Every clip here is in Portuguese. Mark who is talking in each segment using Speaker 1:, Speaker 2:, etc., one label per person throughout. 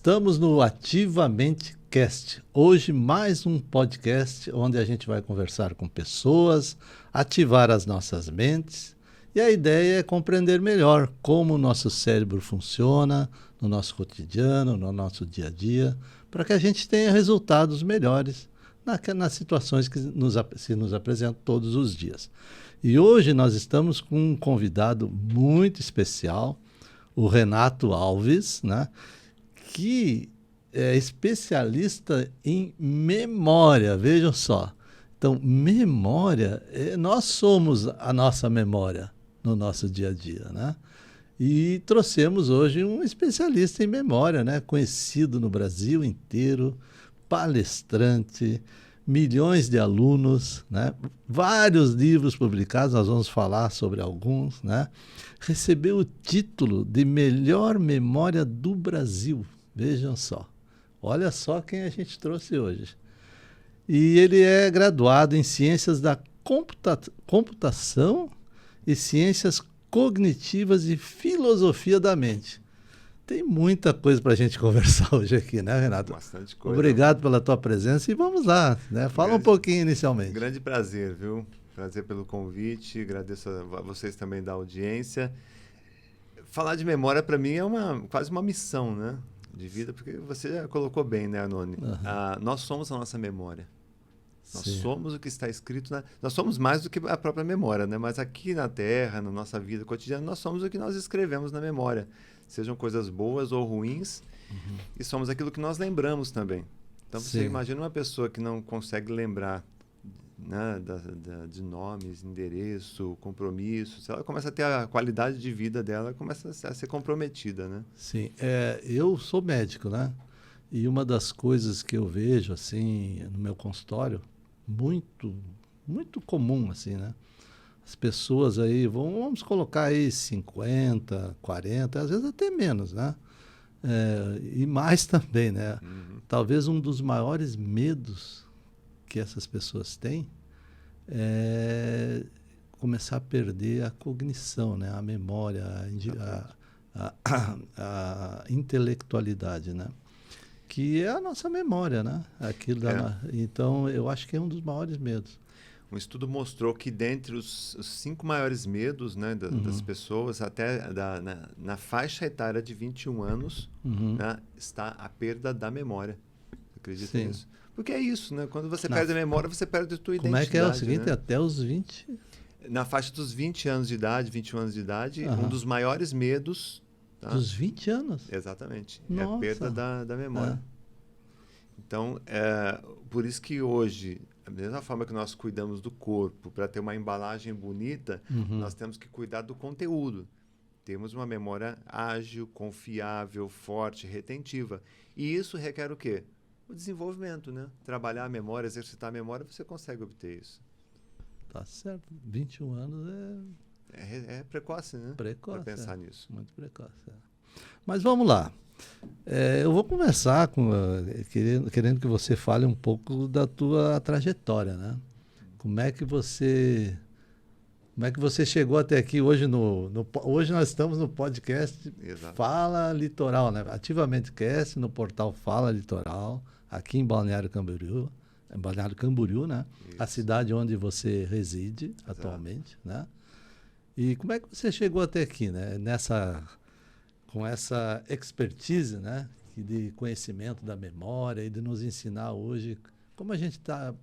Speaker 1: Estamos no Ativamente Cast. Hoje mais um podcast onde a gente vai conversar com pessoas, ativar as nossas mentes. E a ideia é compreender melhor como o nosso cérebro funciona no nosso cotidiano, no nosso dia a dia, para que a gente tenha resultados melhores nas situações que se nos apresentam todos os dias. E hoje nós estamos com um convidado muito especial, o Renato Alves, né? Que é especialista em memória, vejam só. Então, memória, nós somos a nossa memória no nosso dia a dia, né? E trouxemos hoje um especialista em memória, né? Conhecido no Brasil inteiro, palestrante, milhões de alunos, né? Vários livros publicados, nós vamos falar sobre alguns, né? Recebeu o título de melhor memória do Brasil. Vejam só. Olha só quem a gente trouxe hoje. E ele é graduado em Ciências da Computação e Ciências Cognitivas e Filosofia da Mente. Tem muita coisa para a gente conversar hoje aqui, né, Renato?
Speaker 2: Bastante coisa.
Speaker 1: Obrigado pela tua presença e vamos lá, né? Fala um pouquinho inicialmente.
Speaker 2: Grande prazer, viu? Prazer pelo convite, agradeço a vocês também da audiência. Falar de memória para mim é quase uma missão, né? De vida, porque você já colocou bem, né, Anoni?
Speaker 1: Uhum.
Speaker 2: Nós somos a nossa memória. Nós
Speaker 1: Sim.
Speaker 2: somos o que está escrito Nós somos mais do que a própria memória, né? Mas aqui na Terra, na nossa vida cotidiana, nós somos o que nós escrevemos na memória. Sejam coisas boas ou ruins, e somos aquilo que nós lembramos também. Então, você
Speaker 1: Sim.
Speaker 2: imagina uma pessoa que não consegue lembrar, né, de nomes, endereço, compromissos, ela começa a ter a qualidade de vida dela, começa a ser comprometida, né?
Speaker 1: Sim, eu sou médico, né? E uma das coisas que eu vejo, assim, no meu consultório, muito, muito comum, assim, né? As pessoas aí, vamos colocar aí 50, 40, às vezes até menos, né? E mais também, né? Talvez um dos maiores medos que essas pessoas têm é começar a perder a cognição, né? A memória, a intelectualidade, né? Que é a nossa memória, né? Então, eu acho que é um dos maiores medos.
Speaker 2: Um estudo mostrou que dentre os 5 maiores medos, né, das pessoas, até na faixa etária de 21 anos, né, está a perda da memória. Acredita nisso? Porque é isso, né? Quando você perde a memória, você perde a tua identidade.
Speaker 1: Como é que é o seguinte?
Speaker 2: Né?
Speaker 1: Até os 20...
Speaker 2: Na faixa dos 20 anos de idade, 21 anos de idade, um dos maiores medos... Tá?
Speaker 1: Dos 20 anos?
Speaker 2: Exatamente.
Speaker 1: Nossa.
Speaker 2: É a perda da memória. Então, por isso que hoje... Da mesma forma que nós cuidamos do corpo para ter uma embalagem bonita, nós temos que cuidar do conteúdo. Temos uma memória ágil, confiável, forte, retentiva. E isso requer o quê? O desenvolvimento, né? Trabalhar a memória, exercitar a memória, você consegue obter isso.
Speaker 1: Tá certo. 21 anos
Speaker 2: é precoce, né?
Speaker 1: Precoce.
Speaker 2: Para pensar nisso.
Speaker 1: Muito precoce. Mas vamos lá. Eu vou começar querendo que você fale um pouco da tua trajetória, né? Como é que você chegou até aqui hoje hoje nós estamos no podcast
Speaker 2: Exato.
Speaker 1: Fala Litoral, né? Ativamente Cast no portal Fala Litoral, aqui em Balneário Camboriú, né?
Speaker 2: Isso.
Speaker 1: A cidade onde você reside atualmente, né? E como é que você chegou até aqui, né? Com essa expertise, né, de conhecimento da memória e de nos ensinar hoje como a gente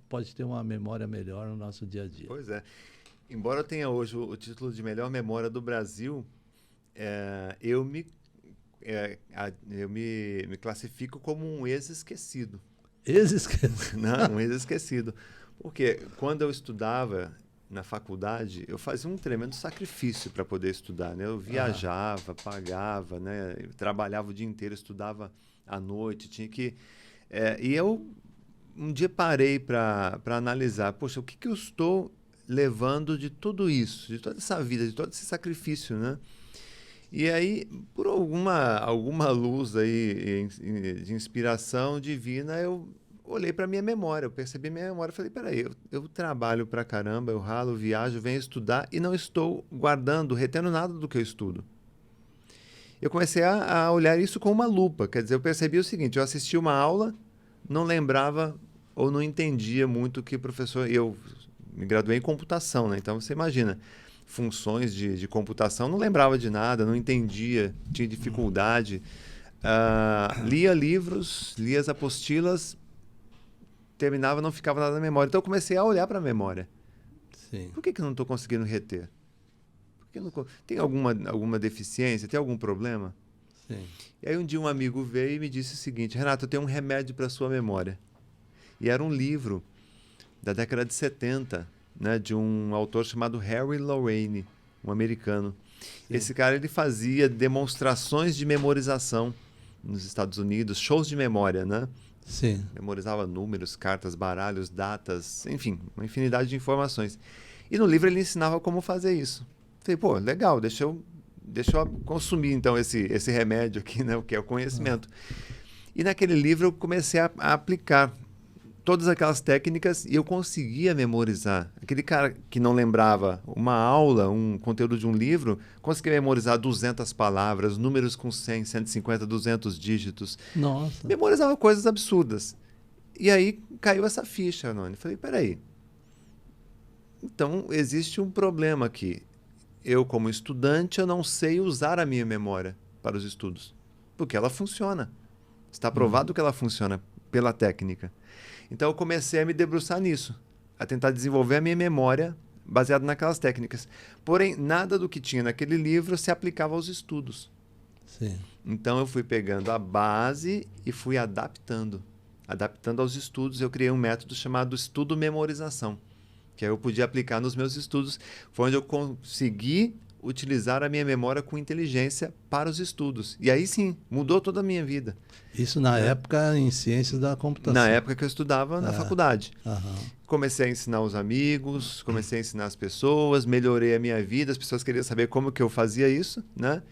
Speaker 1: pode ter uma memória melhor no nosso dia a dia.
Speaker 2: Pois é. Embora eu tenha hoje o título de melhor memória do Brasil, eu me classifico como um ex-esquecido.
Speaker 1: Ex-esquecido?
Speaker 2: Não, um ex-esquecido. Porque quando eu estudava na faculdade, eu fazia um tremendo sacrifício para poder estudar, né? Eu viajava, pagava, né? Eu trabalhava o dia inteiro, estudava à noite, tinha que... e eu um dia parei para analisar, poxa, o que eu estou levando de tudo isso, de toda essa vida, de todo esse sacrifício, né? E aí, por alguma luz aí de inspiração divina, eu olhei para minha memória, eu percebi minha memória, falei, peraí, eu trabalho pra caramba, eu ralo, viajo, venho estudar e não estou retendo nada do que eu estudo. Eu comecei a olhar isso com uma lupa. Quer dizer, eu percebi o seguinte, eu assisti uma aula, não lembrava ou não entendia muito o que o professor... Eu me graduei em computação, né? Então, você imagina, funções de computação, não lembrava de nada, não entendia, tinha dificuldade. Lia livros, lia as apostilas, terminava, não ficava nada na memória. Então, eu comecei a olhar para a memória.
Speaker 1: Sim.
Speaker 2: Por que eu não estou conseguindo reter? Tem alguma deficiência? Tem algum problema?
Speaker 1: Sim.
Speaker 2: E aí um dia um amigo veio e me disse o seguinte, Renato, eu tenho um remédio para a sua memória. E era um livro da década de 70, né, de um autor chamado Harry Lorayne, um americano.
Speaker 1: Sim.
Speaker 2: Esse cara ele fazia demonstrações de memorização nos Estados Unidos, shows de memória, né?
Speaker 1: Sim.
Speaker 2: Memorizava números, cartas, baralhos, datas, enfim, uma infinidade de informações. E no livro ele ensinava como fazer isso. Falei, pô, legal, deixa eu consumir então esse remédio aqui, né, o que é o conhecimento. E naquele livro eu comecei a aplicar todas aquelas técnicas e eu conseguia memorizar. Aquele cara que não lembrava uma aula, um conteúdo de um livro, conseguia memorizar 200 palavras, números com 100, 150, 200 dígitos.
Speaker 1: Nossa.
Speaker 2: Memorizava coisas absurdas. E aí caiu essa ficha, Noni. Falei, peraí. Então, existe um problema aqui. Eu, como estudante, eu não sei usar a minha memória para os estudos. Porque ela funciona. Está provado que ela funciona pela técnica. Então, eu comecei a me debruçar nisso. A tentar desenvolver a minha memória baseado naquelas técnicas. Porém, nada do que tinha naquele livro se aplicava aos estudos.
Speaker 1: Sim.
Speaker 2: Então, eu fui pegando a base e fui adaptando. Adaptando aos estudos, eu criei um método chamado estudo-memorização, que aí eu podia aplicar nos meus estudos. Foi onde eu consegui utilizar a minha memória com inteligência para os estudos. E aí sim, mudou toda a minha vida.
Speaker 1: Isso na época em ciências da computação.
Speaker 2: Na época que eu estudava na faculdade.
Speaker 1: Aham.
Speaker 2: Comecei a ensinar os amigos, comecei a ensinar as pessoas, melhorei a minha vida, as pessoas queriam saber como que eu fazia isso, né?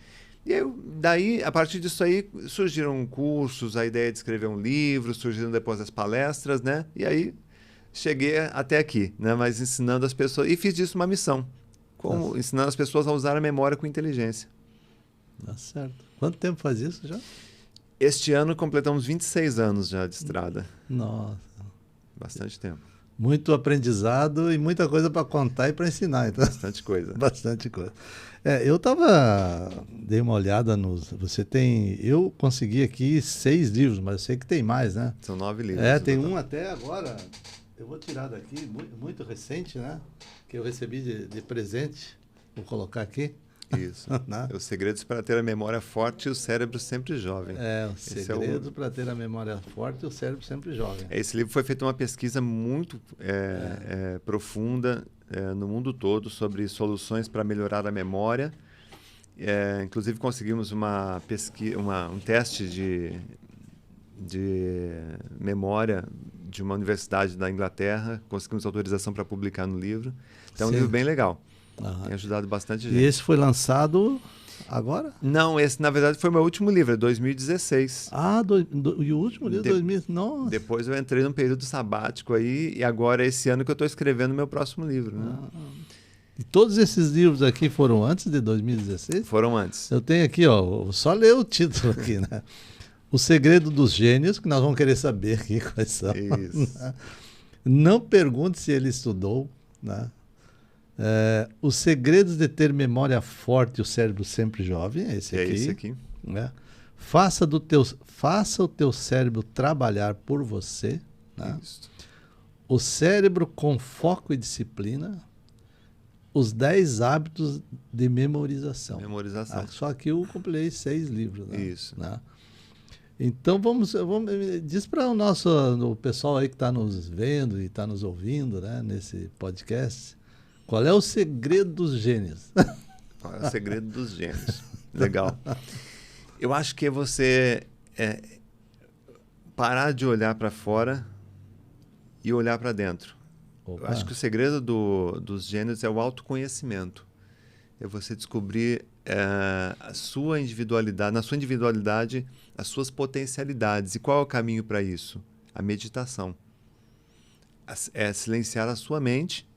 Speaker 2: E daí, a partir disso aí, surgiram cursos, a ideia de escrever um livro, surgiram depois as palestras, né? E aí cheguei até aqui, né? Mas ensinando as pessoas, e fiz disso uma missão, ensinando as pessoas a usar a memória com inteligência.
Speaker 1: Tá certo. Quanto tempo faz isso já?
Speaker 2: Este ano completamos 26 anos já de estrada.
Speaker 1: Nossa.
Speaker 2: Bastante tempo.
Speaker 1: Muito aprendizado e muita coisa para contar e para ensinar. Então.
Speaker 2: Bastante coisa.
Speaker 1: Bastante coisa. Dei uma olhada nos... Eu consegui aqui 6 livros, mas eu sei que tem mais, né?
Speaker 2: São 9 livros.
Speaker 1: Tem um até agora, eu vou tirar daqui, muito recente, né? Que eu recebi de presente. Vou colocar aqui.
Speaker 2: Isso. Os segredos para ter a memória forte e o cérebro sempre jovem.
Speaker 1: Os segredos para ter a memória forte e o cérebro sempre jovem.
Speaker 2: Esse livro foi feito uma pesquisa muito profunda no mundo todo sobre soluções para melhorar a memória. Inclusive conseguimos um teste de memória de uma universidade da Inglaterra. Conseguimos autorização para publicar no livro. Então é um livro bem legal. Tem ajudado bastante gente.
Speaker 1: E esse foi lançado agora?
Speaker 2: Não, esse na verdade foi meu último livro, é 2016.
Speaker 1: E o último livro, 2000? Nossa.
Speaker 2: Depois eu entrei num período sabático aí, e agora é esse ano que eu estou escrevendo o meu próximo livro. Né?
Speaker 1: E todos esses livros aqui foram antes de 2016?
Speaker 2: Foram antes.
Speaker 1: Eu tenho aqui, só ler o título aqui, né? O Segredo dos Gênios, que nós vamos querer saber aqui quais são.
Speaker 2: Isso.
Speaker 1: Não pergunte se ele estudou, né? Os segredos de ter memória forte e o cérebro sempre jovem, é esse aqui.
Speaker 2: É esse aqui.
Speaker 1: Né? Faça o teu cérebro trabalhar por você. Né?
Speaker 2: Isso.
Speaker 1: O cérebro com foco e disciplina. Os 10 hábitos de memorização. Só que eu compilei 6 livros. Né?
Speaker 2: Isso.
Speaker 1: Né? Então diz para o pessoal aí que está nos vendo e está nos ouvindo, né, nesse podcast. Qual é o segredo dos gênios?
Speaker 2: Qual é o segredo dos gênios? Legal. Eu acho que é você parar de olhar para fora e olhar para dentro.
Speaker 1: Opa.
Speaker 2: Eu acho que o segredo dos gênios é o autoconhecimento. É você descobrir a sua individualidade, na sua individualidade, as suas potencialidades. E qual é o caminho para isso? A meditação. É silenciar a sua mente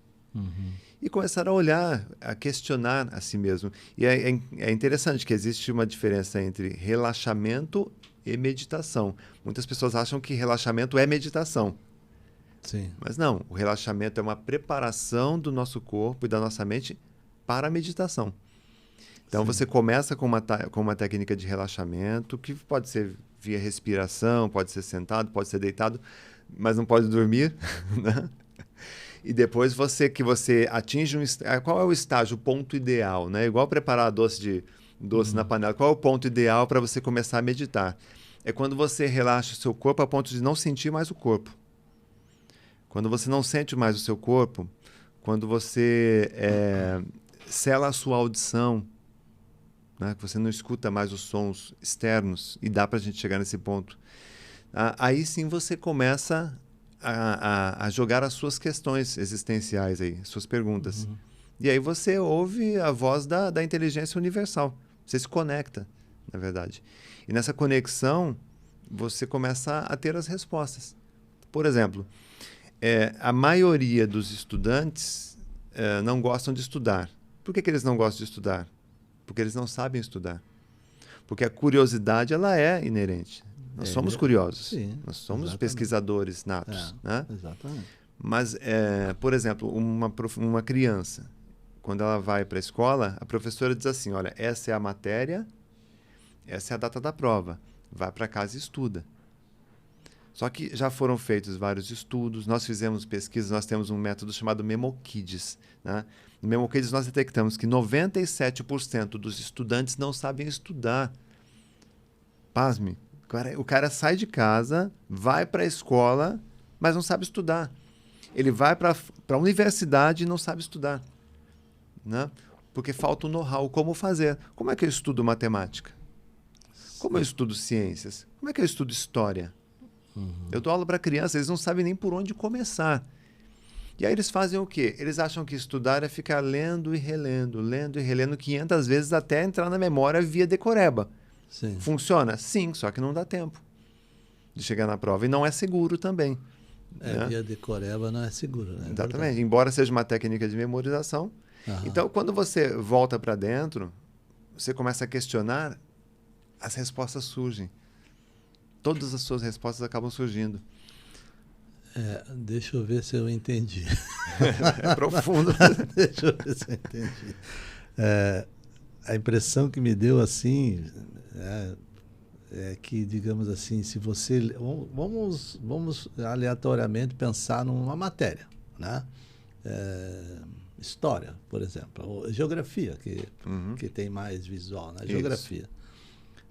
Speaker 2: E começar a olhar, a questionar a si mesmo. E é interessante que existe uma diferença entre relaxamento e meditação. Muitas pessoas acham que relaxamento é meditação.
Speaker 1: Sim.
Speaker 2: Mas não, o relaxamento é uma preparação do nosso corpo e da nossa mente para a meditação. Então, você começa com uma técnica de relaxamento, que pode ser via respiração, pode ser sentado, pode ser deitado, mas não pode dormir, né? E depois você atinge qual é o estágio, o ponto ideal, né? Igual preparar doce na panela. Qual é o ponto ideal para você começar a meditar? É quando você relaxa o seu corpo a ponto de não sentir mais o corpo. Quando você não sente mais o seu corpo, quando você sela a sua audição, né? Que você não escuta mais os sons externos, e dá para a gente chegar nesse ponto. Aí sim você começa a jogar as suas questões existenciais aí, suas perguntas. E aí você ouve a voz da inteligência universal. Você se conecta, na verdade. E nessa conexão, você começa a ter as respostas. Por exemplo, a maioria dos estudantes não gostam de estudar. Por que eles não gostam de estudar? Porque eles não sabem estudar. Porque a curiosidade, ela é inerente. Nós somos curiosos.
Speaker 1: Sim,
Speaker 2: nós somos
Speaker 1: exatamente.
Speaker 2: Pesquisadores natos. Né?
Speaker 1: Exatamente.
Speaker 2: Mas, por exemplo, uma criança, quando ela vai para a escola, a professora diz assim, olha, essa é a matéria, essa é a data da prova. Vai para casa e estuda. Só que já foram feitos vários estudos, nós fizemos pesquisas, nós temos um método chamado MemoKids. Né? No MemoKids nós detectamos que 97% dos estudantes não sabem estudar. Pasme. O cara sai de casa, vai para a escola, mas não sabe estudar. Ele vai para a universidade e não sabe estudar. Né? Porque falta o know-how, como fazer. Como é que eu estudo matemática? Como eu estudo ciências? Como é que eu estudo história? Eu dou aula para crianças, eles não sabem nem por onde começar. E aí eles fazem o quê? Eles acham que estudar é ficar lendo e relendo 500 vezes até entrar na memória via decoreba.
Speaker 1: Sim.
Speaker 2: Funciona? Sim, só que não dá tempo de chegar na prova. E não é seguro também. Né?
Speaker 1: Via decoreba não é seguro. Né?
Speaker 2: Exatamente. Embora seja uma técnica de memorização. Então, quando você volta para dentro, você começa a questionar, as respostas surgem. Todas as suas respostas acabam surgindo.
Speaker 1: Deixa eu ver se eu entendi.
Speaker 2: É profundo.
Speaker 1: Deixa eu ver se eu entendi. A impressão que me deu assim é que, digamos assim, se você... Vamos aleatoriamente pensar numa matéria, né? História, por exemplo, ou geografia, que tem mais visual, né? Geografia.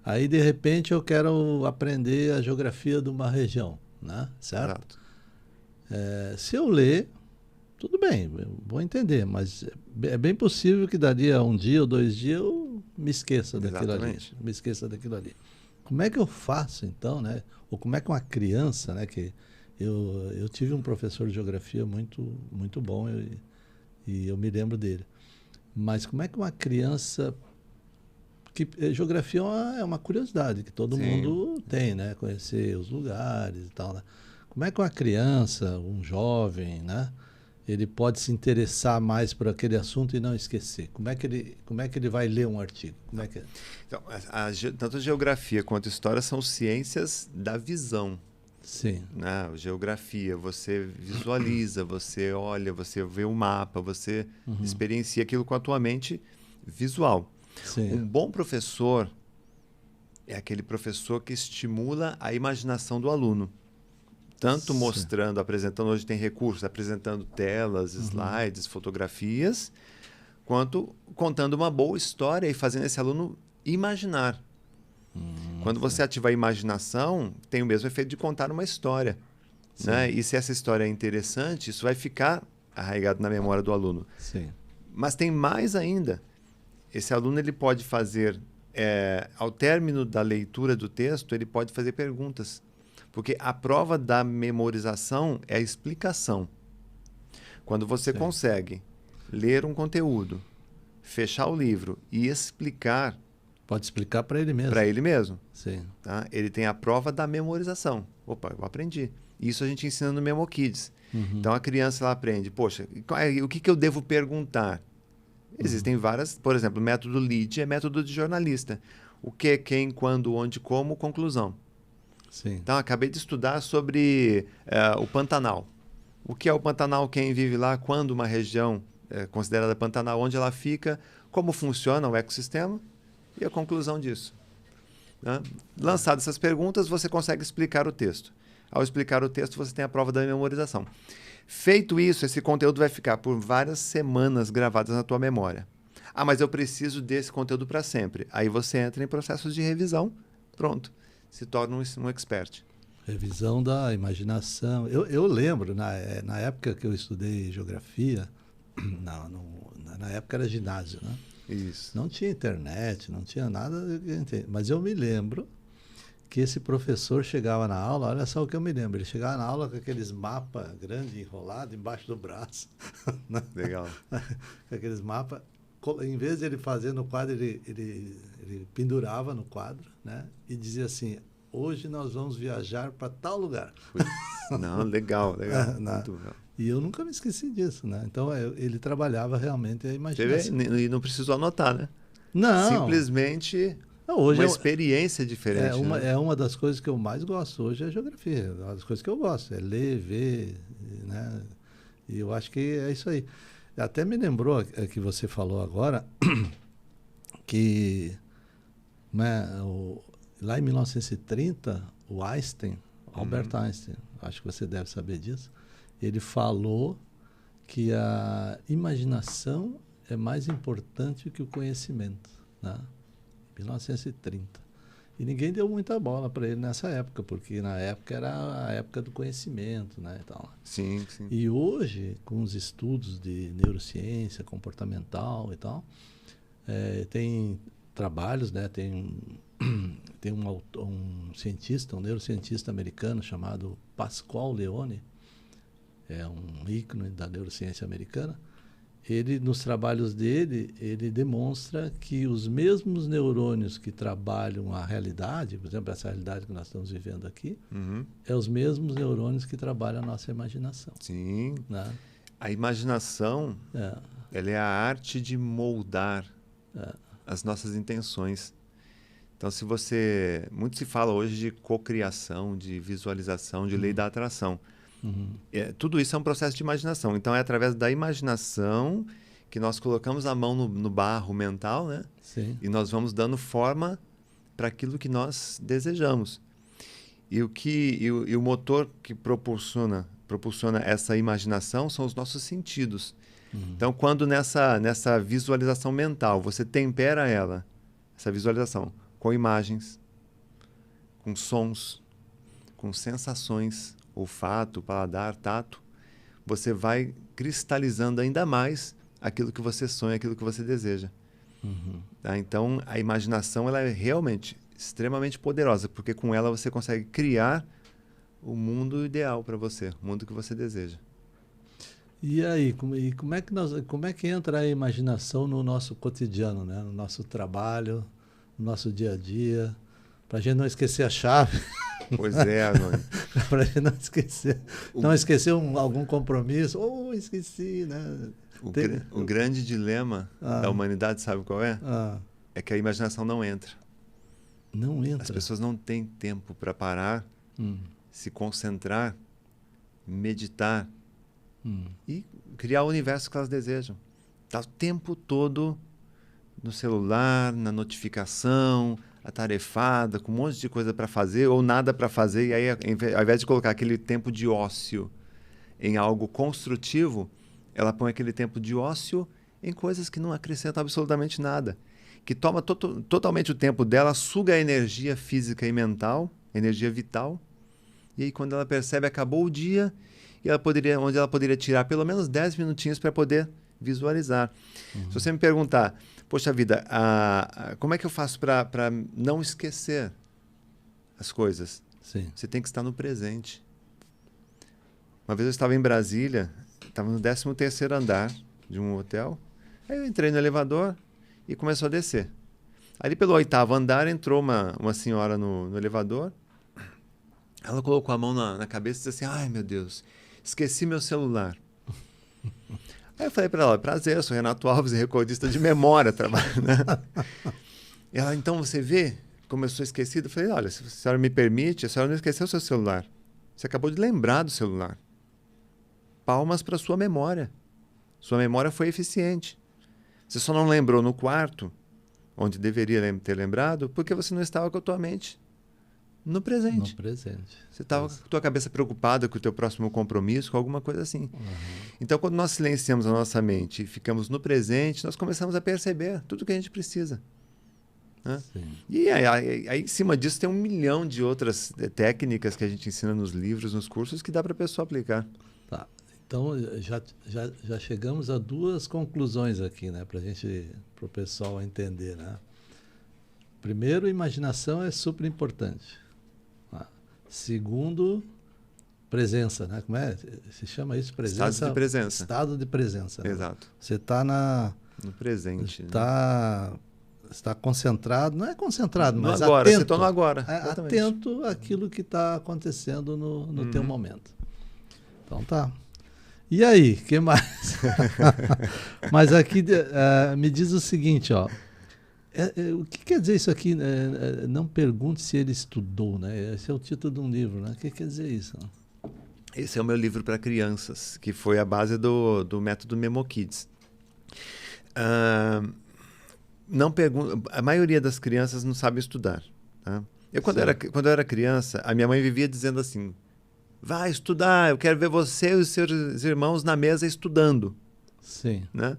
Speaker 1: Aí, de repente, eu quero aprender a geografia de uma região, né? Certo? Se eu ler, tudo bem, eu vou entender, mas é bem possível que daria um dia ou 2 dias eu me esqueça daquilo ali. Como é que eu faço, então, né? Ou como é que uma criança, né? Que eu tive um professor de geografia muito, muito bom e eu me lembro dele. Mas como é que uma criança... que geografia é uma curiosidade que todo mundo tem, né? Conhecer os lugares e tal, né? Como é que uma criança, um jovem, né? Ele pode se interessar mais por aquele assunto e não esquecer? Como é que ele vai ler um artigo? Como é que...
Speaker 2: Então, tanto a geografia quanto a história são ciências da visão.
Speaker 1: Sim.
Speaker 2: Né? Geografia, você visualiza, você olha, você vê o mapa, você experiencia aquilo com a tua mente visual.
Speaker 1: Sim.
Speaker 2: Um bom professor é aquele professor que estimula a imaginação do aluno. Tanto mostrando, apresentando, hoje tem recursos, apresentando telas, slides, fotografias, quanto contando uma boa história e fazendo esse aluno imaginar. Quando você ativa a imaginação, tem o mesmo efeito de contar uma história. Né? E se essa história é interessante, isso vai ficar arraigado na memória do aluno.
Speaker 1: Sim.
Speaker 2: Mas tem mais ainda. Esse aluno ele pode fazer, ao término da leitura do texto, ele pode fazer perguntas. Porque a prova da memorização é a explicação. Quando você consegue ler um conteúdo, fechar o livro e explicar...
Speaker 1: Pode explicar para ele mesmo.
Speaker 2: Para ele mesmo.
Speaker 1: Sim.
Speaker 2: Tá? Ele tem a prova da memorização. Opa, eu aprendi. Isso a gente ensina no Memo Kids. Então, a criança ela aprende, poxa, o que eu devo perguntar? Existem várias, por exemplo, o método LEAD é método de jornalista. O que, quem, quando, onde, como, conclusão.
Speaker 1: Sim.
Speaker 2: Então, acabei de estudar sobre o Pantanal. O que é o Pantanal, quem vive lá, quando uma região é considerada Pantanal, onde ela fica, como funciona o ecossistema e a conclusão disso. Né? Lançadas essas perguntas, você consegue explicar o texto. Ao explicar o texto, você tem a prova da memorização. Feito isso, esse conteúdo vai ficar por várias semanas gravadas na tua memória. Ah, mas eu preciso desse conteúdo para sempre. Aí você entra em processos de revisão, pronto. Se torna um expert.
Speaker 1: Revisão da imaginação. Eu lembro, na época que eu estudei geografia, na época era ginásio, né?
Speaker 2: Isso.
Speaker 1: Não tinha internet, não tinha nada. Mas eu me lembro que esse professor chegava na aula, olha só o que eu me lembro, ele chegava na aula com aqueles mapas grandes enrolados embaixo do braço.
Speaker 2: Legal.
Speaker 1: Com aqueles mapas. Em vez de ele fazer no quadro, ele pendurava no quadro, né? E dizia assim, hoje nós vamos viajar para tal lugar.
Speaker 2: Não, legal. Muito legal.
Speaker 1: E eu nunca me esqueci disso, né? Então, ele trabalhava realmente a imaginação.
Speaker 2: E não precisou anotar, né?
Speaker 1: Não.
Speaker 2: Simplesmente
Speaker 1: Hoje
Speaker 2: uma experiência diferente.
Speaker 1: É uma das coisas que eu mais gosto hoje, é a geografia. É uma das coisas que eu gosto, é ler, ver, né? E eu acho que é isso aí. Até me lembrou que você falou agora que, né, lá em 1930, o Einstein, Albert Einstein, acho que você deve saber disso, ele falou que a imaginação é mais importante que o conhecimento, né? 1930. E ninguém deu muita bola para ele nessa época, porque na época era a época do conhecimento, né, e tal.
Speaker 2: Sim.
Speaker 1: E hoje, com os estudos de neurociência comportamental e tal, tem trabalhos, né, tem um cientista, um neurocientista americano chamado Pascual Leone, é um ícone da neurociência americana. Ele, nos trabalhos dele, ele demonstra que os mesmos neurônios que trabalham a realidade, por exemplo, essa realidade que nós estamos vivendo aqui, é os mesmos neurônios que trabalham a nossa imaginação.
Speaker 2: Sim.
Speaker 1: Né?
Speaker 2: A imaginação, ela é a arte de moldar as nossas intenções. Então, muito se fala hoje de cocriação, de visualização, de lei da atração. Tudo isso é um processo de imaginação. Então, é através da imaginação que nós colocamos a mão no barro mental, né?
Speaker 1: Sim.
Speaker 2: E nós vamos dando forma para aquilo que nós desejamos. E o motor que propulsiona essa imaginação são os nossos sentidos. Então, quando nessa visualização mental, você tempera essa visualização, com imagens, com sons, com sensações, olfato, paladar, tato, você vai cristalizando ainda mais aquilo que você sonha, aquilo que você deseja. Tá? Então, a imaginação ela é realmente extremamente poderosa, porque com ela você consegue criar o mundo ideal para você, o mundo que você deseja.
Speaker 1: E aí, como é que entra a imaginação no nosso cotidiano, né? No nosso trabalho, no nosso dia a dia, para a gente não esquecer a chave?
Speaker 2: Pois é, Arnone.
Speaker 1: Para a gente não esquecer algum compromisso. Esqueci, né?
Speaker 2: O grande dilema da humanidade, sabe qual é? É que a imaginação não entra.
Speaker 1: Não entra.
Speaker 2: As pessoas não têm tempo para parar, se concentrar, meditar e criar o universo que elas desejam. Está o tempo todo no celular, na notificação, atarefada, com um monte de coisa para fazer ou nada para fazer. E aí, ao invés de colocar aquele tempo de ócio em algo construtivo, ela põe aquele tempo de ócio em coisas que não acrescentam absolutamente nada, que toma totalmente o tempo dela, suga a energia física e mental, energia vital, e aí quando ela percebe, acabou o dia, e onde ela poderia tirar pelo menos 10 minutinhos para poder visualizar. Se você me perguntar, poxa vida, como é que eu faço para não esquecer as coisas?
Speaker 1: Sim.
Speaker 2: Você tem que estar no presente. Uma vez eu estava em Brasília, estava no 13º andar de um hotel, aí eu entrei no elevador e começou a descer. Ali pelo 8º andar entrou uma senhora no elevador, Ela colocou a mão na cabeça e disse assim, ai meu Deus, esqueci meu celular. Aí eu falei para ela, prazer, eu sou Renato Alves, recordista de memória, trabalho, né? E ela, então você vê como eu sou esquecido? Eu falei, olha, se a senhora me permite, a senhora não esqueceu o seu celular. Você acabou de lembrar do celular. Palmas para sua memória. Sua memória foi eficiente. Você só não lembrou no quarto, onde deveria ter lembrado, porque você não estava com a tua mente no presente.
Speaker 1: No presente.
Speaker 2: Você estava com a tua cabeça preocupada com o teu próximo compromisso, com alguma coisa assim. Então, quando nós silenciamos a nossa mente e ficamos no presente, nós começamos a perceber tudo que a gente precisa. Né? E aí, em cima disso, tem 1 milhão de outras técnicas que a gente ensina nos livros, nos cursos, que dá para a pessoa aplicar.
Speaker 1: Tá. Então, já chegamos a 2 conclusões aqui, né? Para o pessoal entender, né? Primeiro, imaginação é super importante. Segundo, presença, né? Como é? Se chama isso? Presença?
Speaker 2: Estado de presença.
Speaker 1: Estado de presença. Né?
Speaker 2: Exato.
Speaker 1: Você está
Speaker 2: no presente.
Speaker 1: Está concentrado, não é concentrado,
Speaker 2: no
Speaker 1: mas
Speaker 2: agora,
Speaker 1: atento.
Speaker 2: você está no agora.
Speaker 1: Atento àquilo que está acontecendo no teu momento. Então tá. E aí, o que mais? Mas aqui me diz o seguinte, ó. O que quer dizer isso aqui? Não pergunte se ele estudou, né? Esse é o título de um livro, né? O que quer dizer isso?
Speaker 2: Esse é o meu livro para crianças, que foi a base do método MemoKids. A maioria das crianças não sabe estudar. Tá? Quando eu era criança, a minha mãe vivia dizendo assim, vai estudar, eu quero ver você e os seus irmãos na mesa estudando.
Speaker 1: Sim.
Speaker 2: Né?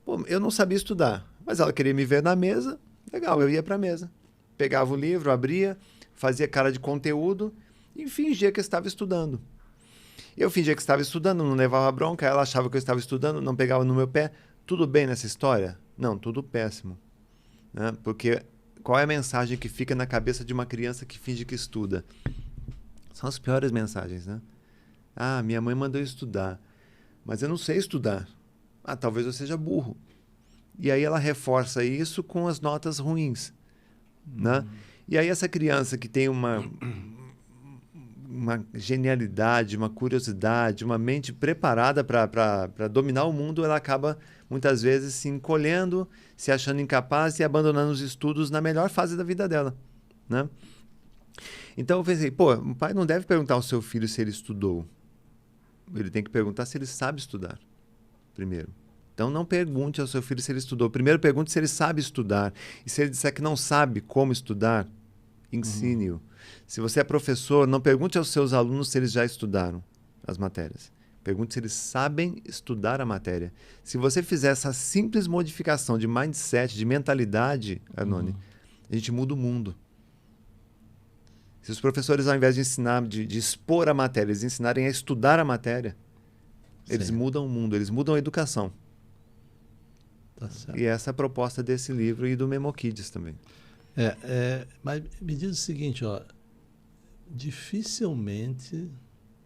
Speaker 2: Bom, eu não sabia estudar, mas ela queria me ver na mesa, legal, eu ia para a mesa. Pegava o livro, abria, fazia cara de conteúdo e fingia que estava estudando. Eu fingia que estava estudando, não levava bronca, ela achava que eu estava estudando, não pegava no meu pé. Tudo bem nessa história? Não, tudo péssimo. Né? Porque qual é a mensagem que fica na cabeça de uma criança que finge que estuda? São as piores mensagens, né? Ah, minha mãe mandou eu estudar, mas eu não sei estudar. Ah, talvez eu seja burro. E aí ela reforça isso com as notas ruins. Né? E aí essa criança que tem uma genialidade, uma curiosidade, uma mente preparada para dominar o mundo, ela acaba muitas vezes se encolhendo, se achando incapaz e abandonando os estudos na melhor fase da vida dela. Né? Então eu pensei, o pai não deve perguntar ao seu filho se ele estudou. Ele tem que perguntar se ele sabe estudar, primeiro. Então não pergunte ao seu filho se ele estudou. Primeiro pergunte se ele sabe estudar. E se ele disser que não sabe como estudar, ensine-o. Se você é professor, não pergunte aos seus alunos se eles já estudaram as matérias. Pergunte se eles sabem estudar a matéria. Se você fizer essa simples modificação de mindset, de mentalidade, Arnone, a gente muda o mundo. Se os professores, ao invés de ensinar, de expor a matéria, eles ensinarem a estudar a matéria, eles mudam o mundo, eles mudam a educação.
Speaker 1: Tá certo.
Speaker 2: E essa é a proposta desse livro e do MemoKids também.
Speaker 1: Mas me diz o seguinte, ó, dificilmente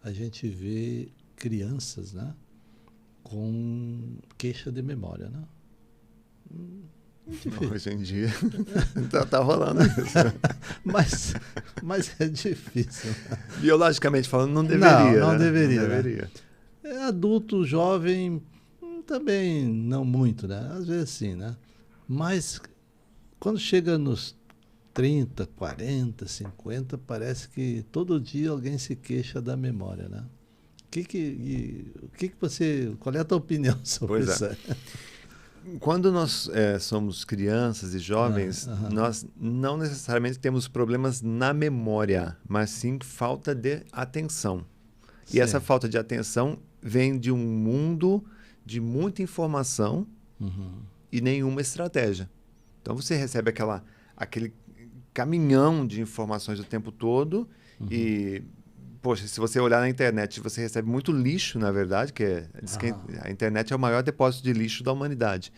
Speaker 1: a gente vê crianças, né, com queixa de memória, né?
Speaker 2: Hoje em dia tá rolando isso.
Speaker 1: mas é difícil.
Speaker 2: Biologicamente falando, não deveria.
Speaker 1: Não
Speaker 2: né?
Speaker 1: deveria.
Speaker 2: Não deveria.
Speaker 1: Adulto, jovem, também não muito, né? Às vezes sim, né? Mas quando chega nos 30, 40, 50, parece que todo dia alguém se queixa da memória, né? Qual é a tua opinião sobre isso?
Speaker 2: Quando nós somos crianças e jovens, nós não necessariamente temos problemas na memória, mas sim falta de atenção. E essa falta de atenção vem de um mundo de muita informação e nenhuma estratégia. Então você recebe aquele caminhão de informações o tempo todo e, poxa, se você olhar na internet, você recebe muito lixo, na verdade, diz que a internet é o maior depósito de lixo da humanidade.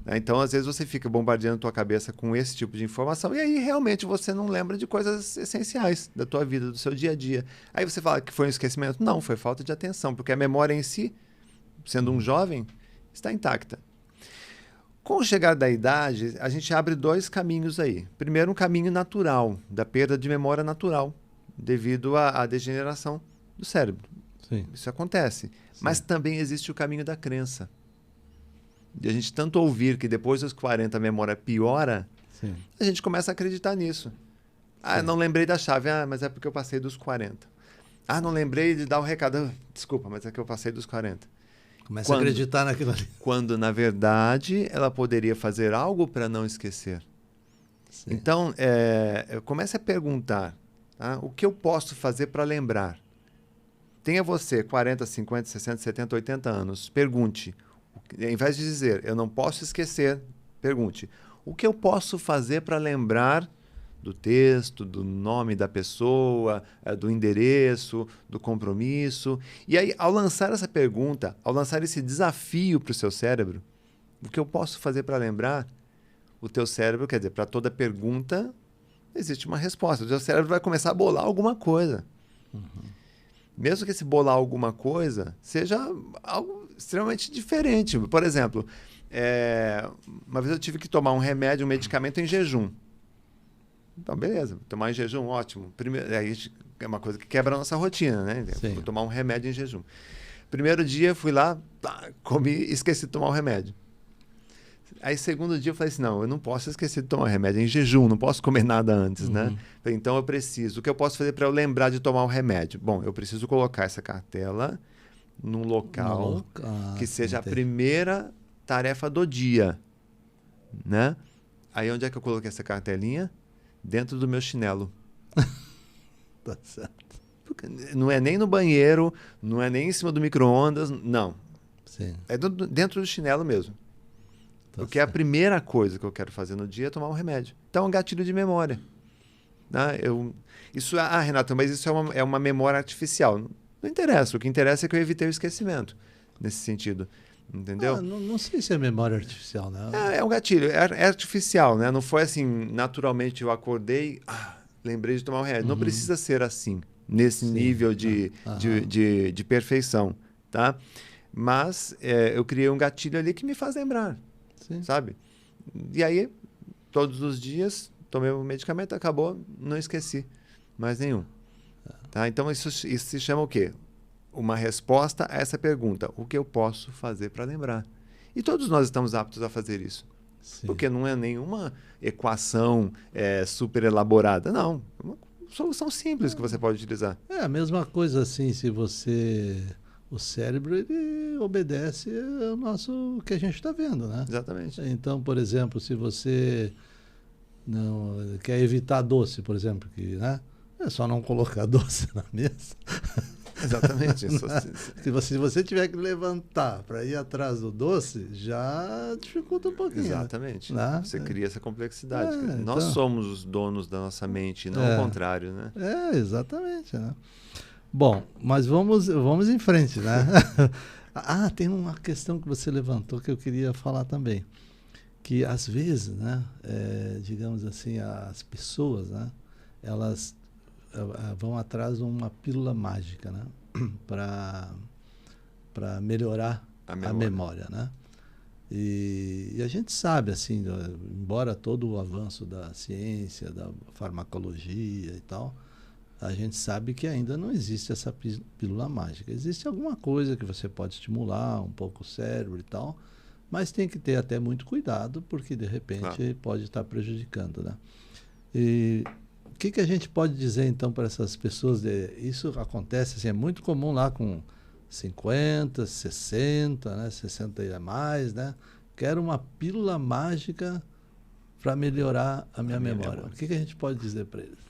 Speaker 2: Então, às vezes, você fica bombardeando a tua cabeça com esse tipo de informação e aí, realmente, você não lembra de coisas essenciais da tua vida, do seu dia a dia. Aí você fala que foi um esquecimento? Não, foi falta de atenção, porque a memória em si, sendo um jovem, está intacta. Com o chegar da idade, a gente abre 2 caminhos aí. Primeiro, um caminho natural, da perda de memória natural devido à degeneração do cérebro.
Speaker 1: Sim.
Speaker 2: Isso acontece.
Speaker 1: Sim.
Speaker 2: Mas também existe o caminho da crença. De a gente tanto ouvir que depois dos 40 a memória piora,
Speaker 1: Sim.
Speaker 2: a gente começa a acreditar nisso. Ah,
Speaker 1: Sim.
Speaker 2: não lembrei da chave. Ah, mas é porque eu passei dos 40. Ah, não lembrei de dar o recado. Ah, desculpa, mas é que eu passei dos 40.
Speaker 1: Começa a acreditar naquilo ali.
Speaker 2: Quando, na verdade, ela poderia fazer algo para não esquecer.
Speaker 1: Sim.
Speaker 2: Então, comece a perguntar, tá? O que eu posso fazer para lembrar? Tenha você 40, 50, 60, 70, 80 anos. Pergunte. Em vez de dizer, eu não posso esquecer, pergunte. O que eu posso fazer para lembrar do texto, do nome da pessoa, do endereço, do compromisso? E aí, ao lançar essa pergunta, ao lançar esse desafio para o seu cérebro, o que eu posso fazer para lembrar? O teu cérebro, quer dizer, para toda pergunta, existe uma resposta. O teu cérebro vai começar a bolar alguma coisa. Mesmo que esse bolar alguma coisa seja algo extremamente diferente. Por exemplo, uma vez eu tive que tomar um medicamento em jejum. Então, beleza, tomar em jejum, ótimo. Primeiro, é uma coisa que quebra a nossa rotina, né? Vou tomar um remédio em jejum. Primeiro dia, fui lá, comi e esqueci de tomar o remédio. Aí, segundo dia, eu falei assim, não, eu não posso esquecer de tomar remédio em jejum, não posso comer nada antes, né? Então, eu preciso, o que eu posso fazer para eu lembrar de tomar o remédio? Bom, eu preciso colocar essa cartela num local que seja a primeira tarefa do dia, né? Aí, onde é que eu coloquei essa cartelinha? Dentro do meu chinelo.
Speaker 1: Tá certo.
Speaker 2: Não é nem no banheiro, não é nem em cima do micro-ondas, não.
Speaker 1: Sim.
Speaker 2: É dentro do chinelo mesmo. Porque a primeira coisa que eu quero fazer no dia é tomar um remédio. Então, é um gatilho de memória. Né? Renato, mas isso é uma memória artificial. Não interessa. O que interessa é que eu evitei o esquecimento. Nesse sentido. Entendeu?
Speaker 1: Não sei se é memória artificial, né?
Speaker 2: É um gatilho. É artificial, né? Não foi assim, naturalmente eu acordei, lembrei de tomar um remédio. Não precisa ser assim, nesse nível de perfeição. Tá? Mas eu criei um gatilho ali que me faz lembrar.
Speaker 1: Sim.
Speaker 2: Sabe? E aí, todos os dias, tomei o medicamento, acabou, não esqueci mais nenhum. Tá? Então, isso se chama o quê? Uma resposta a essa pergunta. O que eu posso fazer para lembrar? E todos nós estamos aptos a fazer isso. Sim. Porque não é nenhuma equação super elaborada. Não. É uma solução simples que você pode utilizar.
Speaker 1: É a mesma coisa assim, se você... O cérebro, ele obedece ao nosso que a gente está vendo, né?
Speaker 2: Exatamente.
Speaker 1: Então, por exemplo, se você não quer evitar doce, por exemplo, né? É só não colocar doce na mesa.
Speaker 2: Exatamente.
Speaker 1: Se você tiver que levantar para ir atrás do doce, já dificulta um pouquinho.
Speaker 2: Exatamente.
Speaker 1: Né?
Speaker 2: Você cria essa complexidade.
Speaker 1: Então...
Speaker 2: Nós somos os donos da nossa mente, não o contrário, né?
Speaker 1: Exatamente, né? Bom, mas vamos em frente, né? Tem uma questão que você levantou que eu queria falar também. Que às vezes, né, digamos assim, as pessoas, né, elas vão atrás de uma pílula mágica, né, para melhorar a memória, né? E a gente sabe, assim, embora todo o avanço da ciência, da farmacologia e tal, a gente sabe que ainda não existe essa pílula mágica. Existe alguma coisa que você pode estimular um pouco o cérebro e tal, mas tem que ter até muito cuidado, porque de repente pode estar prejudicando, né? E o que a gente pode dizer então para essas pessoas? Isso acontece, assim, é muito comum lá com 50, 60, né? 60 e a mais, né? Quero uma pílula mágica para melhorar a minha memória. O que a gente pode dizer para eles?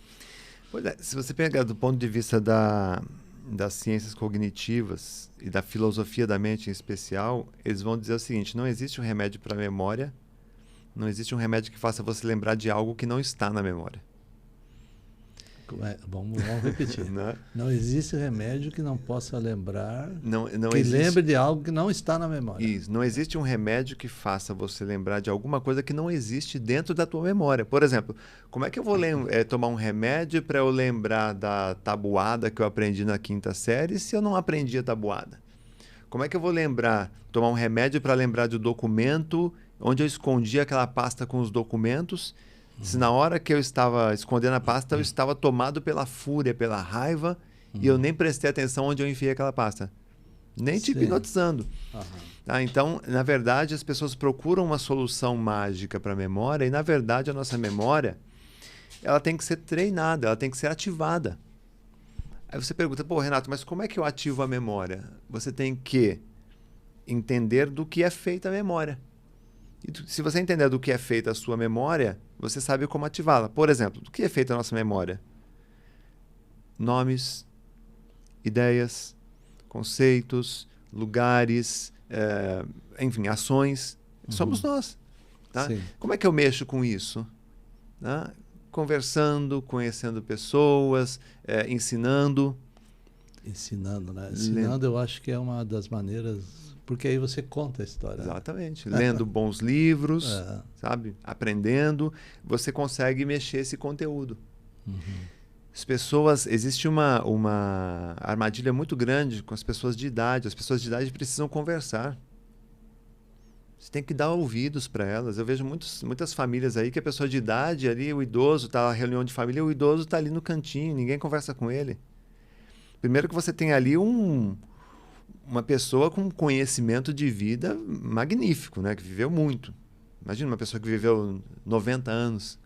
Speaker 2: Pois é, se você pegar do ponto de vista das ciências cognitivas e da filosofia da mente em especial, eles vão dizer o seguinte: não existe um remédio para a memória, não existe um remédio que faça você lembrar de algo que não está na memória.
Speaker 1: Vamos repetir. Não existe remédio que não possa lembrar,
Speaker 2: existe...
Speaker 1: lembre de algo que não está na memória.
Speaker 2: Isso, não existe um remédio que faça você lembrar de alguma coisa que não existe dentro da tua memória. Por exemplo, como é que eu vou tomar um remédio para eu lembrar da tabuada que eu aprendi na 5ª série se eu não aprendi a tabuada? Como é que eu vou tomar um remédio para lembrar do documento onde eu escondi aquela pasta com os documentos Se na hora que eu estava escondendo a pasta, eu estava tomado pela fúria, pela raiva, e eu nem prestei atenção onde eu enfiei aquela pasta. Nem te hipnotizando. Tá? Então, na verdade, as pessoas procuram uma solução mágica para a memória, e na verdade a nossa memória ela tem que ser treinada, ela tem que ser ativada. Aí você pergunta, pô, Renato, mas como é que eu ativo a memória? Você tem que entender do que é feita a memória. E se você entender do que é feita a sua memória, você sabe como ativá-la. Por exemplo, do que é feita a nossa memória? Nomes, ideias, conceitos, lugares, enfim, ações. Somos nós. Tá? Como é que eu mexo com isso? Tá? Conversando, conhecendo pessoas, ensinando.
Speaker 1: Ensinando, né? Ensinando eu acho que é uma das maneiras, porque aí você conta a história.
Speaker 2: Exatamente. Lendo bons livros, sabe? Aprendendo, você consegue mexer esse conteúdo. As pessoas, existe uma armadilha muito grande com as pessoas de idade. As pessoas de idade precisam conversar. Você tem que dar ouvidos para elas. Eu vejo muitas famílias aí que a pessoa de idade ali, o idoso está na reunião de família, o idoso está ali no cantinho, ninguém conversa com ele. Primeiro que você tem ali uma pessoa com conhecimento de vida magnífico, né? Que viveu muito. Imagina uma pessoa que viveu 90 anos.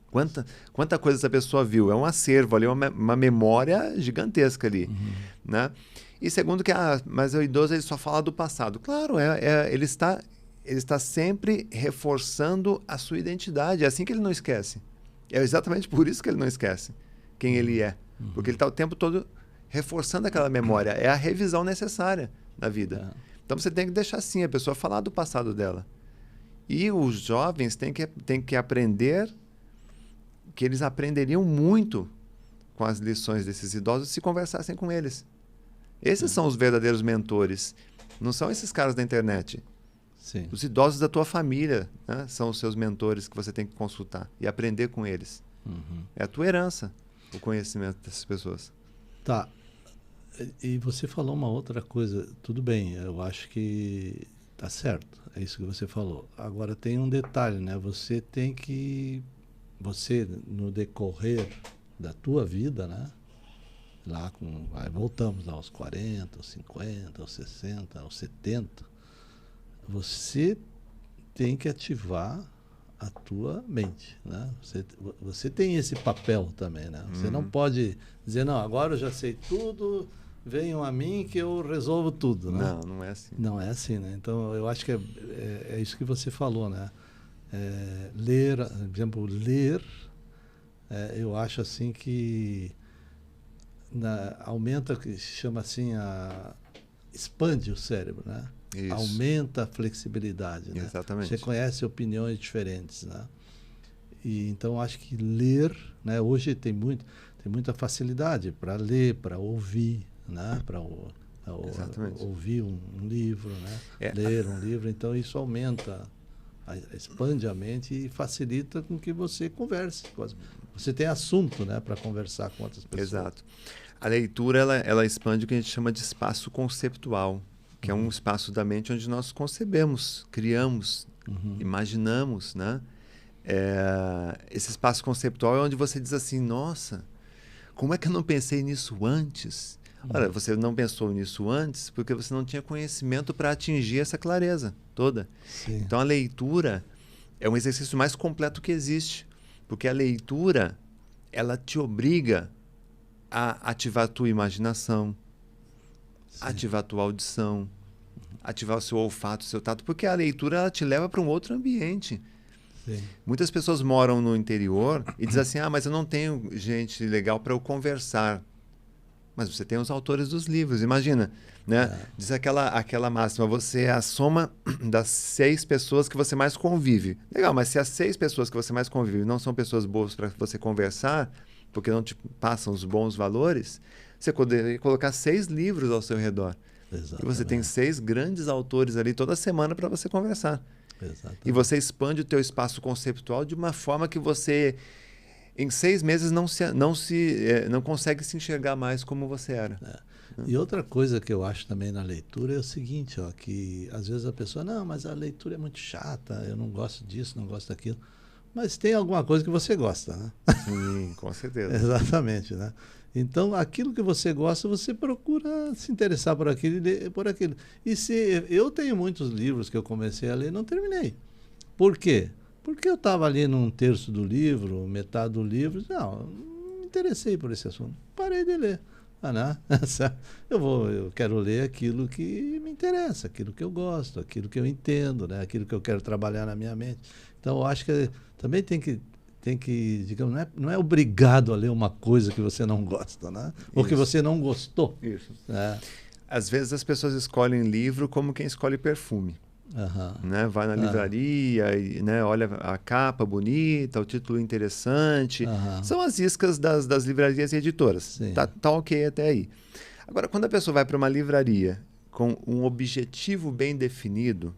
Speaker 2: Quanta coisa essa pessoa viu. É um acervo ali, uma memória gigantesca ali. Né? E segundo que, mas o idoso ele só fala do passado. Claro, ele está sempre reforçando a sua identidade. É assim que ele não esquece. É exatamente por isso que ele não esquece quem ele é. Porque ele está o tempo todo reforçando aquela memória. É a revisão necessária na vida. Então você tem que deixar assim a pessoa falar do passado dela. E os jovens têm que aprender que eles aprenderiam muito com as lições desses idosos se conversassem com eles. Esses são os verdadeiros mentores. Não são esses caras da internet.
Speaker 1: Sim.
Speaker 2: Os idosos da tua família, né, são os seus mentores que você tem que consultar e aprender com eles. É a tua herança, o conhecimento dessas pessoas.
Speaker 1: Tá. E você falou uma outra coisa. Tudo bem, eu acho que tá certo. É isso que você falou. Agora tem um detalhe, né? Você, no decorrer da tua vida, né? Lá voltamos aos 40, aos 50, aos 60, aos 70, você tem que ativar a tua mente, né? Você tem esse papel também, né? Você não pode dizer, não, agora eu já sei tudo, venham a mim que eu resolvo tudo, né?
Speaker 2: Não é assim.
Speaker 1: Não é assim, né? Então, eu acho que é isso que você falou, né? Ler, por exemplo, eu acho assim que aumenta, que se chama assim, expande o cérebro, né?
Speaker 2: Isso.
Speaker 1: Aumenta a flexibilidade, né?
Speaker 2: Exatamente.
Speaker 1: Você conhece opiniões diferentes, né? E então acho que ler, né? Hoje tem muita facilidade para ler, para ouvir, né? Para ouvir um livro, né? Ler um livro, então isso aumenta, expande a mente e facilita com que você converse. Você tem assunto, né, para conversar com outras pessoas.
Speaker 2: Exato. A leitura ela expande o que a gente chama de espaço conceptual, que é um espaço da mente onde nós concebemos, criamos, imaginamos, né? Esse espaço conceptual é onde você diz assim, nossa, como é que eu não pensei nisso antes? Olha, você não pensou nisso antes porque você não tinha conhecimento para atingir essa clareza toda.
Speaker 1: Sim.
Speaker 2: Então, a leitura é um exercício mais completo que existe, porque a leitura, ela te obriga a ativar a tua imaginação, ativar a tua audição, ativar o seu olfato, o seu tato, porque a leitura ela te leva para um outro ambiente.
Speaker 1: Sim.
Speaker 2: Muitas pessoas moram no interior e dizem assim, mas eu não tenho gente legal para eu conversar. Mas você tem os autores dos livros, imagina, né? Diz aquela máxima, você é a soma das 6 pessoas que você mais convive. Legal, mas se as 6 pessoas que você mais convive não são pessoas boas para você conversar, porque não te passam os bons valores, você poderia colocar 6 livros ao seu redor.
Speaker 1: Exatamente.
Speaker 2: E você tem 6 grandes autores ali toda semana para você conversar.
Speaker 1: Exatamente.
Speaker 2: E você expande o teu espaço conceptual de uma forma que você, em 6 meses, não consegue se enxergar mais como você era.
Speaker 1: E outra coisa que eu acho também na leitura é o seguinte, que às vezes a pessoa, não, mas a leitura é muito chata, eu não gosto disso, não gosto daquilo. mas tem alguma coisa que você gosta, né?
Speaker 2: Sim, com certeza.
Speaker 1: Exatamente, né? Então, aquilo que você gosta, você procura se interessar por aquilo e ler por aquilo. E se eu tenho muitos livros que eu comecei a ler e não terminei. Por quê? Porque eu estava ali num terço do livro, metade do livro, não me interessei por esse assunto. Parei de ler. Ah, não. Eu quero ler aquilo que me interessa, aquilo que eu gosto, aquilo que eu entendo, né? Aquilo que eu quero trabalhar na minha mente. Então, eu acho que também tem que, digamos, não é obrigado a ler uma coisa que você não gosta, né? Ou que você não gostou.
Speaker 2: Isso.
Speaker 1: Né?
Speaker 2: Às vezes as pessoas escolhem livro como quem escolhe perfume. Né? Vai na livraria, e, né? Olha a capa bonita, o título interessante. São as iscas das livrarias e editoras. Tá ok até aí. Agora, quando a pessoa vai para uma livraria com um objetivo bem definido,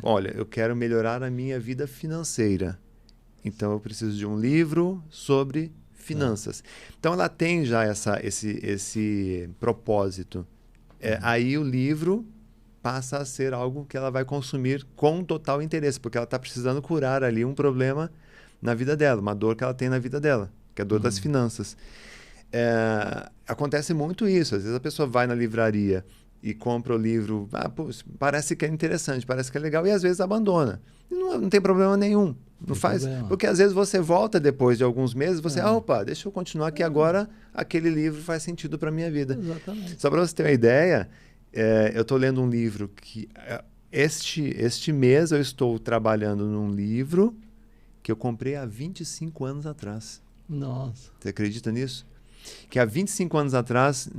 Speaker 2: olha, eu quero melhorar a minha vida financeira. Então, eu preciso de um livro sobre finanças. Então, ela tem já esse propósito. Aí, o livro passa a ser algo que ela vai consumir com total interesse, porque ela está precisando curar ali um problema na vida dela, uma dor que ela tem na vida dela, que é a dor das finanças. Acontece muito isso. Às vezes, a pessoa vai na livraria e compra o livro, parece que é interessante, parece que é legal, e às vezes abandona. E não tem problema nenhum. Não faz, porque às vezes você volta depois de alguns meses, você, opa, deixa eu continuar que agora aquele livro faz sentido para a minha vida.
Speaker 1: Exatamente.
Speaker 2: Só para você ter uma ideia, eu estou lendo um livro que este mês eu estou trabalhando num livro que eu comprei há 25 anos atrás.
Speaker 1: Nossa.
Speaker 2: Você acredita nisso? Que há 25 anos atrás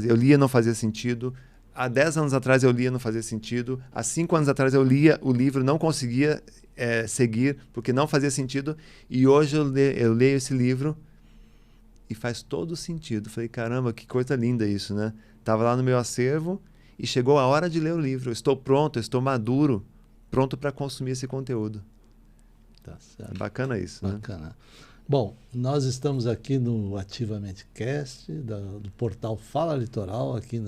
Speaker 2: eu lia, não fazia sentido. Há 10 anos atrás eu lia, não fazia sentido. Há 5 anos atrás eu lia o livro, não conseguia seguir, porque não fazia sentido. E hoje eu leio esse livro e faz todo sentido. Falei, caramba, que coisa linda isso, né? Estava lá no meu acervo e chegou a hora de ler o livro. Eu estou pronto, eu estou maduro, pronto para consumir esse conteúdo.
Speaker 1: Tá certo.
Speaker 2: É bacana isso,
Speaker 1: Bacana. Né? Bom, nós estamos aqui no Ativamente Cast, do portal Fala Litoral, aqui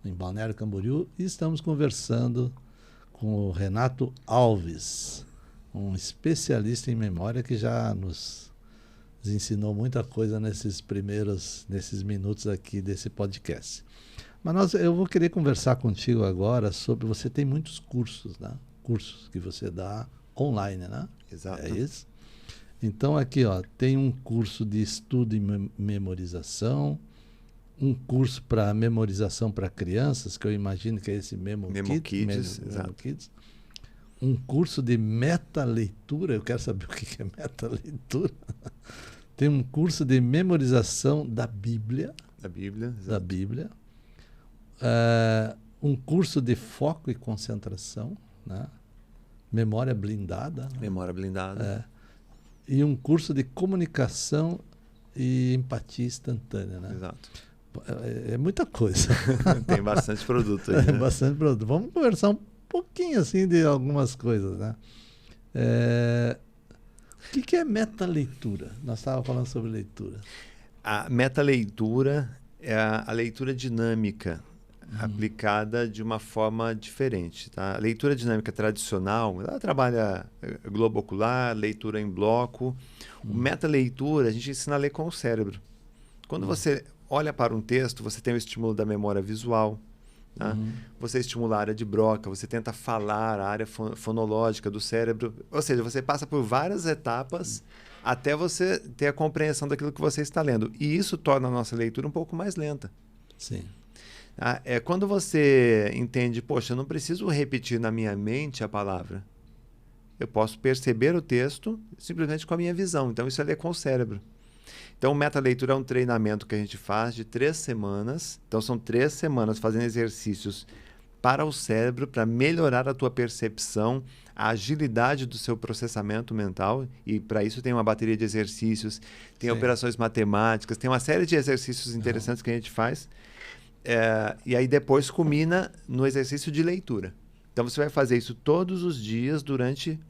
Speaker 1: em Balneário Camboriú, e estamos conversando com o Renato Alves, um especialista em memória que já nos ensinou muita coisa nesses minutos aqui desse podcast. Mas eu vou querer conversar contigo agora sobre, você tem muitos cursos, né? Cursos que você dá online, né?
Speaker 2: Exato.
Speaker 1: É isso? Então aqui, tem um curso de estudo e memorização, um curso para memorização para crianças, que eu imagino que é esse Memo Kids, um curso de meta-leitura, eu quero saber o que é meta-leitura. Tem um curso de memorização da Bíblia. Da Bíblia. Um curso de foco e concentração, né? Memória blindada.
Speaker 2: Memória blindada.
Speaker 1: E um curso de comunicação e empatia instantânea, né?
Speaker 2: Exato.
Speaker 1: É muita coisa.
Speaker 2: Tem bastante produto aí, né?
Speaker 1: Bastante produto. Vamos conversar um pouquinho assim de algumas coisas, né? O que é meta-leitura? Nós estávamos falando sobre leitura.
Speaker 2: A meta-leitura é a leitura dinâmica aplicada de uma forma diferente. Tá? A leitura dinâmica tradicional, ela trabalha globo ocular, leitura em bloco. O meta-leitura, a gente ensina a ler com o cérebro. Quando você olha para um texto, você tem o estímulo da memória visual. Tá? Você estimula a área de Broca, você tenta falar a área fonológica do cérebro. Ou seja, você passa por várias etapas até você ter a compreensão daquilo que você está lendo. E isso torna a nossa leitura um pouco mais lenta.
Speaker 1: Sim.
Speaker 2: Quando você entende, poxa, eu não preciso repetir na minha mente a palavra. Eu posso perceber o texto simplesmente com a minha visão. Então, isso é ler com o cérebro. Então, o meta-leitura é um treinamento que a gente faz de 3 semanas. Então, são 3 semanas fazendo exercícios para o cérebro, para melhorar a tua percepção, a agilidade do seu processamento mental. E, para isso, tem uma bateria de exercícios, tem operações matemáticas, tem uma série de exercícios interessantes que a gente faz. E aí depois culmina no exercício de leitura. Então você vai fazer isso todos os dias durante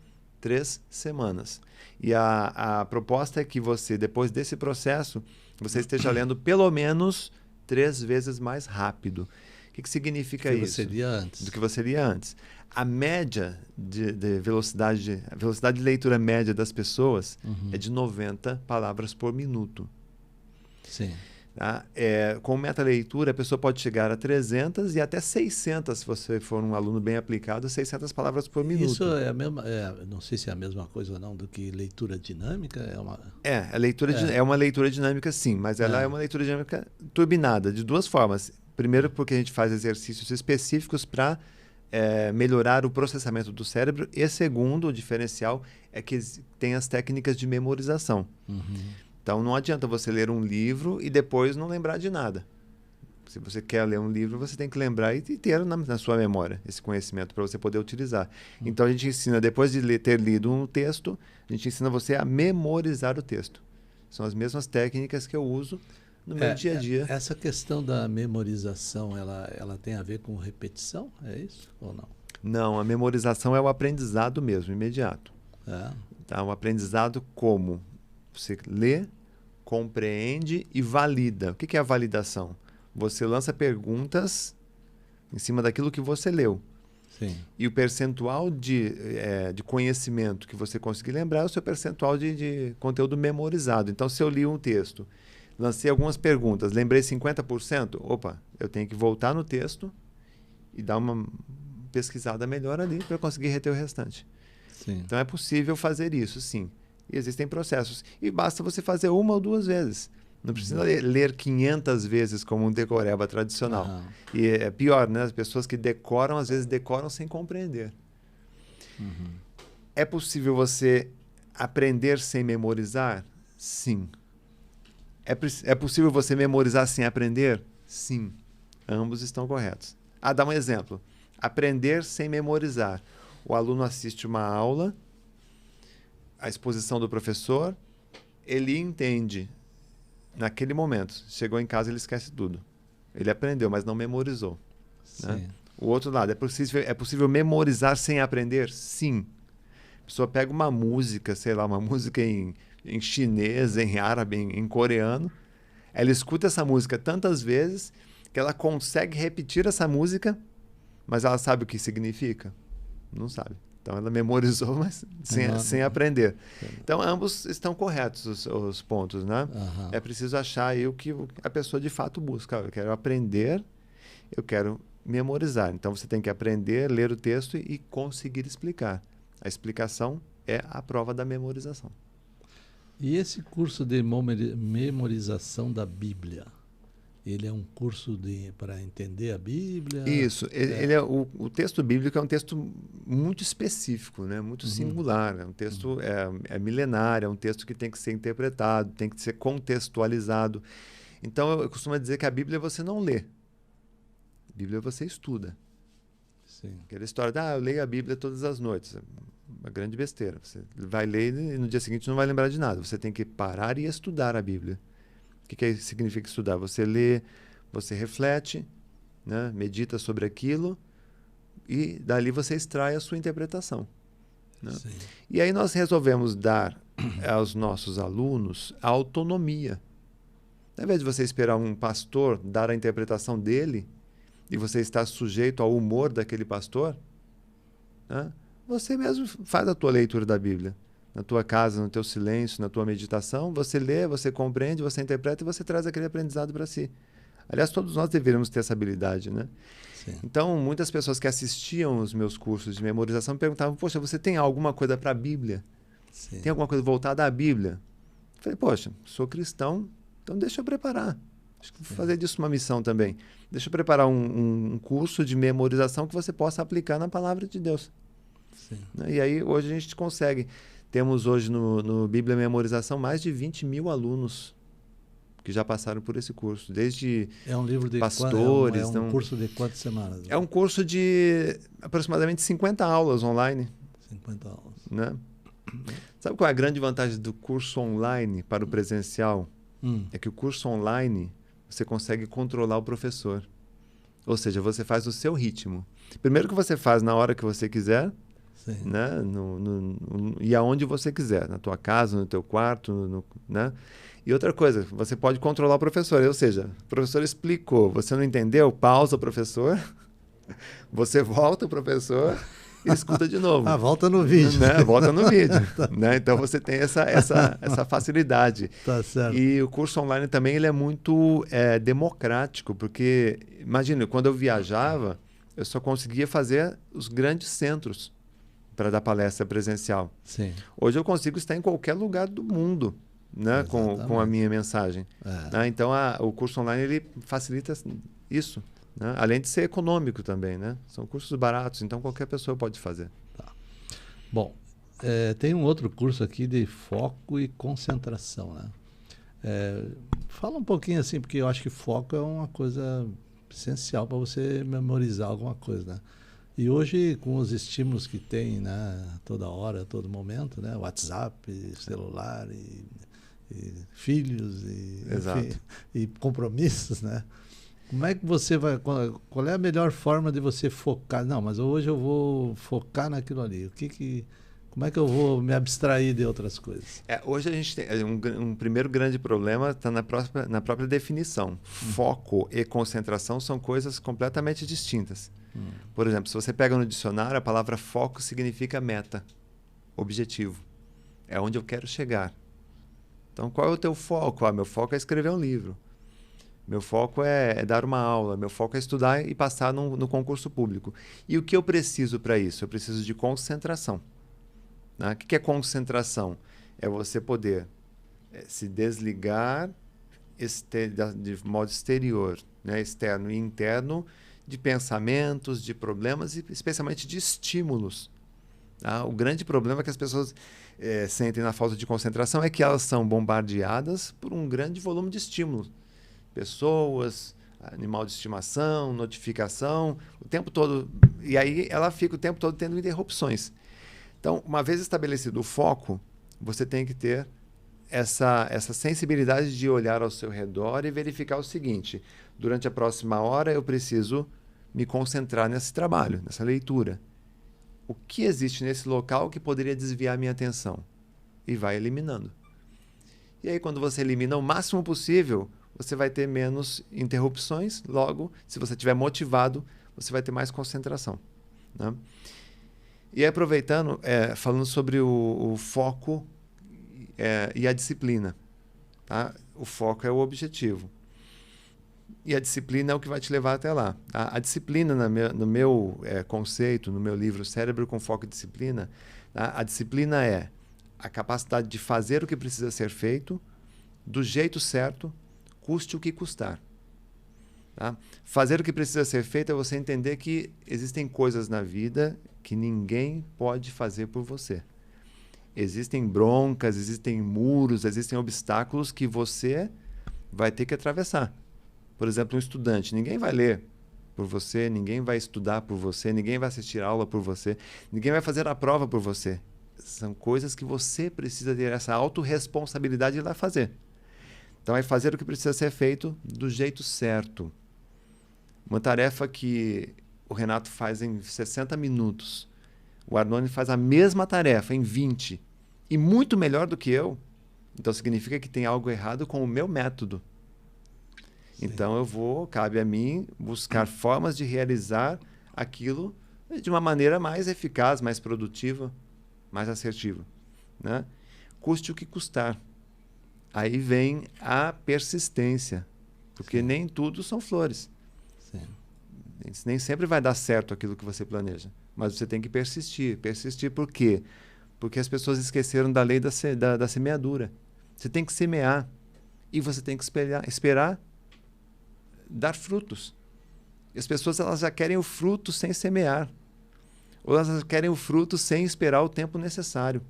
Speaker 2: 3 semanas. E a proposta é que você, depois desse processo, você esteja lendo pelo menos 3 vezes mais rápido. O que significa isso?
Speaker 1: Do que você lia antes.
Speaker 2: Do que você lia antes. A média de velocidade, a velocidade de leitura média das pessoas é de 90 palavras por minuto.
Speaker 1: Sim.
Speaker 2: Tá? Com meta-leitura, a pessoa pode chegar a 300 e até 600, se você for um aluno bem aplicado, 600 palavras por minuto.
Speaker 1: Isso é a mesma, não sei se é a mesma coisa ou não do que leitura dinâmica.
Speaker 2: É uma leitura dinâmica, sim, mas ela é uma leitura dinâmica turbinada, de duas formas. Primeiro, porque a gente faz exercícios específicos para melhorar o processamento do cérebro. E segundo, o diferencial é que tem as técnicas de memorização. Então, não adianta você ler um livro e depois não lembrar de nada. Se você quer ler um livro, você tem que lembrar e ter na sua memória esse conhecimento para você poder utilizar. Então, a gente ensina, depois de ter lido um texto, a gente ensina você a memorizar o texto. São as mesmas técnicas que eu uso no meu dia a dia.
Speaker 1: Essa questão da memorização, ela tem a ver com repetição? É isso ou não?
Speaker 2: Não, a memorização é o aprendizado mesmo, imediato. Tá? O aprendizado como? Você lê, compreende e valida. O que é a validação? Você lança perguntas em cima daquilo que você leu.
Speaker 1: Sim.
Speaker 2: E o percentual de conhecimento que você conseguir lembrar é o seu percentual de conteúdo memorizado. Então, se eu li um texto, lancei algumas perguntas, lembrei 50%, opa, eu tenho que voltar no texto e dar uma pesquisada melhor ali para conseguir reter o restante.
Speaker 1: Sim.
Speaker 2: Então, é possível fazer isso, sim. E existem processos. E basta você fazer uma ou duas vezes. Não precisa ler 500 vezes como um decoreba tradicional. E é pior, né? As pessoas que decoram, às vezes decoram sem compreender. É possível você aprender sem memorizar? Sim. É possível você memorizar sem aprender? Sim. Ambos estão corretos. Dá um exemplo. Aprender sem memorizar. O aluno assiste uma aula, a exposição do professor, ele entende naquele momento. Chegou em casa, ele esquece tudo. Ele aprendeu, mas não memorizou. Né? O outro lado, é possível memorizar sem aprender? Sim. A pessoa pega uma música, sei lá, uma música em chinês, em árabe, em coreano. Ela escuta essa música tantas vezes que ela consegue repetir essa música, mas ela sabe o que significa? Não sabe. Então, ela memorizou, mas sem aprender. Então, ambos estão corretos, os pontos, né? É preciso achar aí o que a pessoa de fato busca. Eu quero aprender, eu quero memorizar. Então, você tem que aprender, ler o texto e conseguir explicar. A explicação é a prova da memorização.
Speaker 1: E esse curso de memorização da Bíblia? Ele é um curso para entender a Bíblia?
Speaker 2: Isso. O texto bíblico é um texto muito específico, né? Muito singular. É um texto milenário, é um texto que tem que ser interpretado, tem que ser contextualizado. Então, eu costumo dizer que a Bíblia você não lê. A Bíblia você estuda.
Speaker 1: Sim.
Speaker 2: Aquela história eu leio a Bíblia todas as noites. É uma grande besteira. Você vai ler e no dia seguinte não vai lembrar de nada. Você tem que parar e estudar a Bíblia. O que significa estudar? Você lê, você reflete, né? Medita sobre aquilo e dali você extrai a sua interpretação. Né? E aí nós resolvemos dar aos nossos alunos a autonomia. Ao invés de você esperar um pastor dar a interpretação dele e você estar sujeito ao humor daquele pastor, né? Você mesmo faz a tua leitura da Bíblia. Na tua casa, no teu silêncio, na tua meditação, você lê, você compreende, você interpreta e você traz aquele aprendizado para si. Aliás, todos nós deveríamos ter essa habilidade, né?
Speaker 1: Sim.
Speaker 2: Então, muitas pessoas que assistiam os meus cursos de memorização me perguntavam, poxa, você tem alguma coisa para a Bíblia?
Speaker 1: Sim.
Speaker 2: Tem alguma coisa voltada à Bíblia? Eu falei, poxa, sou cristão, então deixa eu preparar. Acho que vou fazer disso uma missão também. Deixa eu preparar um curso de memorização que você possa aplicar na palavra de Deus.
Speaker 1: Sim.
Speaker 2: E aí, hoje a gente consegue. Temos hoje no Bíblia Memorização mais de 20 mil alunos que já passaram por esse curso. Desde
Speaker 1: um livro de
Speaker 2: pastores.
Speaker 1: É um curso de quantas semanas?
Speaker 2: É um curso de aproximadamente 50 aulas online.
Speaker 1: 50 aulas.
Speaker 2: Né? Sabe qual é a grande vantagem do curso online para o presencial? É que o curso online você consegue controlar o professor. Ou seja, você faz o seu ritmo. Primeiro que você faz na hora que você quiser, né? E aonde você quiser, na tua casa, no teu quarto, né? E outra coisa, você pode controlar o professor, ou seja, o professor explicou, você não entendeu, pausa o professor, você volta o professor e escuta de novo.
Speaker 1: Volta no vídeo.
Speaker 2: Né? Volta no vídeo. Né? Então você tem essa facilidade.
Speaker 1: Tá certo.
Speaker 2: E o curso online também ele é muito democrático, porque, imagina, quando eu viajava, eu só conseguia fazer os grandes centros para dar palestra presencial.
Speaker 1: Sim.
Speaker 2: Hoje eu consigo estar em qualquer lugar do mundo, né? com a minha mensagem. Né? Então o curso online ele facilita isso. Né? Além de ser econômico também, né? São cursos baratos, então qualquer pessoa pode fazer.
Speaker 1: Tá. Bom, tem um outro curso aqui de foco e concentração, né? Fala um pouquinho assim, porque eu acho que foco é uma coisa essencial para você memorizar alguma coisa, né? E hoje, com os estímulos que tem, né? Toda hora, a todo momento, né? WhatsApp, celular e filhos
Speaker 2: Exato.
Speaker 1: e compromissos, né? Como é que você vai... Qual é a melhor forma de você focar? Não, mas hoje eu vou focar naquilo ali. Como é que eu vou me abstrair de outras coisas?
Speaker 2: Hoje a gente tem um primeiro grande problema está na própria definição. Foco e concentração são coisas completamente distintas. Por exemplo, se você pega no dicionário, a palavra foco significa meta, objetivo. É onde eu quero chegar. Então, qual é o teu foco? Meu foco é escrever um livro. Meu foco é dar uma aula. Meu foco é estudar e passar no concurso público. E o que eu preciso para isso? Eu preciso de concentração. Né? O que é concentração? É você poder se desligar de modo exterior, né? Externo e interno, de pensamentos, de problemas e especialmente de estímulos. Tá? O grande problema que as pessoas sentem na falta de concentração é que elas são bombardeadas por um grande volume de estímulos. Pessoas, animal de estimação, notificação, o tempo todo. E aí ela fica o tempo todo tendo interrupções. Então, uma vez estabelecido o foco, você tem que ter essa sensibilidade de olhar ao seu redor e verificar o seguinte: durante a próxima hora eu preciso me concentrar nesse trabalho, nessa leitura. O que existe nesse local que poderia desviar minha atenção? E vai eliminando. E aí, quando você elimina o máximo possível, você vai ter menos interrupções. Logo, se você estiver motivado, você vai ter mais concentração. Né? E aproveitando, falando sobre o foco e a disciplina. Tá? O foco é o objetivo. E a disciplina é o que vai te levar até lá. Tá? A disciplina, no meu conceito, no meu livro Cérebro com Foco e Disciplina, tá? A disciplina é a capacidade de fazer o que precisa ser feito, do jeito certo, custe o que custar. Tá? Fazer o que precisa ser feito é você entender que existem coisas na vida que ninguém pode fazer por você. Existem broncas, existem muros, existem obstáculos que você vai ter que atravessar. Por exemplo, um estudante, ninguém vai ler por você, ninguém vai estudar por você, ninguém vai assistir aula por você, ninguém vai fazer a prova por você. São coisas que você precisa ter essa autorresponsabilidade de ir lá fazer. Então, é fazer o que precisa ser feito do jeito certo. Uma tarefa que o Renato faz em 60 minutos, o Arnone faz a mesma tarefa em 20, e muito melhor do que eu, então significa que tem algo errado com o meu método. Sim. Então, cabe a mim buscar formas de realizar aquilo de uma maneira mais eficaz, mais produtiva, mais assertiva. Né? Custe o que custar. Aí vem a persistência, porque Sim. nem tudo são flores. Sim. Nem sempre vai dar certo aquilo que você planeja, mas você tem que persistir. Persistir por quê? Porque as pessoas esqueceram da lei da semeadura. Você tem que semear e você tem que esperar dar frutos. E as pessoas elas já querem o fruto sem semear, ou elas já querem o fruto sem esperar o tempo necessário.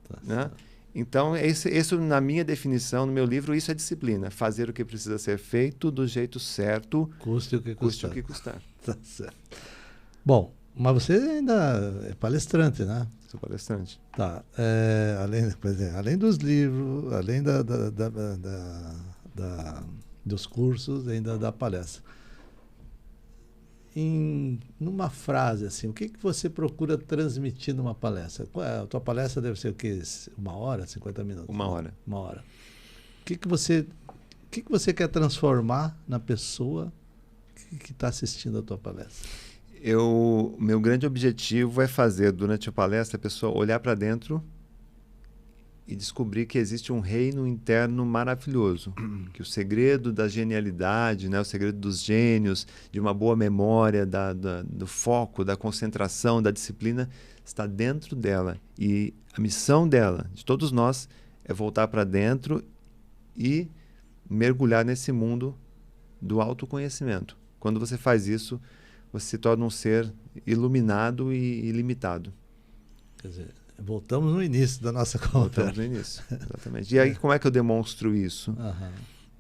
Speaker 2: Tá, né? Então, isso na minha definição, no meu livro, isso é disciplina. Fazer o que precisa ser feito do jeito certo,
Speaker 1: custe o que
Speaker 2: custar.
Speaker 1: Tá certo. Bom, mas você ainda é palestrante, né?
Speaker 2: Sou palestrante.
Speaker 1: Tá. Além dos livros, além dos cursos, ainda da palestra. Numa frase, assim, o que você procura transmitir numa palestra? A tua palestra deve ser o quê? 1 hora, 50 minutos?
Speaker 2: 1 hora.
Speaker 1: 1 hora. O que você quer transformar na pessoa que está assistindo a tua palestra?
Speaker 2: Meu grande objetivo é fazer, durante a palestra, a pessoa olhar para dentro e descobrir que existe um reino interno maravilhoso, que o segredo da genialidade, né, o segredo dos gênios, de uma boa memória, do foco, da concentração, da disciplina, está dentro dela. E a missão dela, de todos nós, é voltar para dentro e mergulhar nesse mundo do autoconhecimento. Quando você faz isso, você se torna um ser iluminado e ilimitado.
Speaker 1: Quer dizer, voltamos no início da nossa conversa.
Speaker 2: Voltamos no início, exatamente. E aí, como é que eu demonstro isso?
Speaker 1: Aham.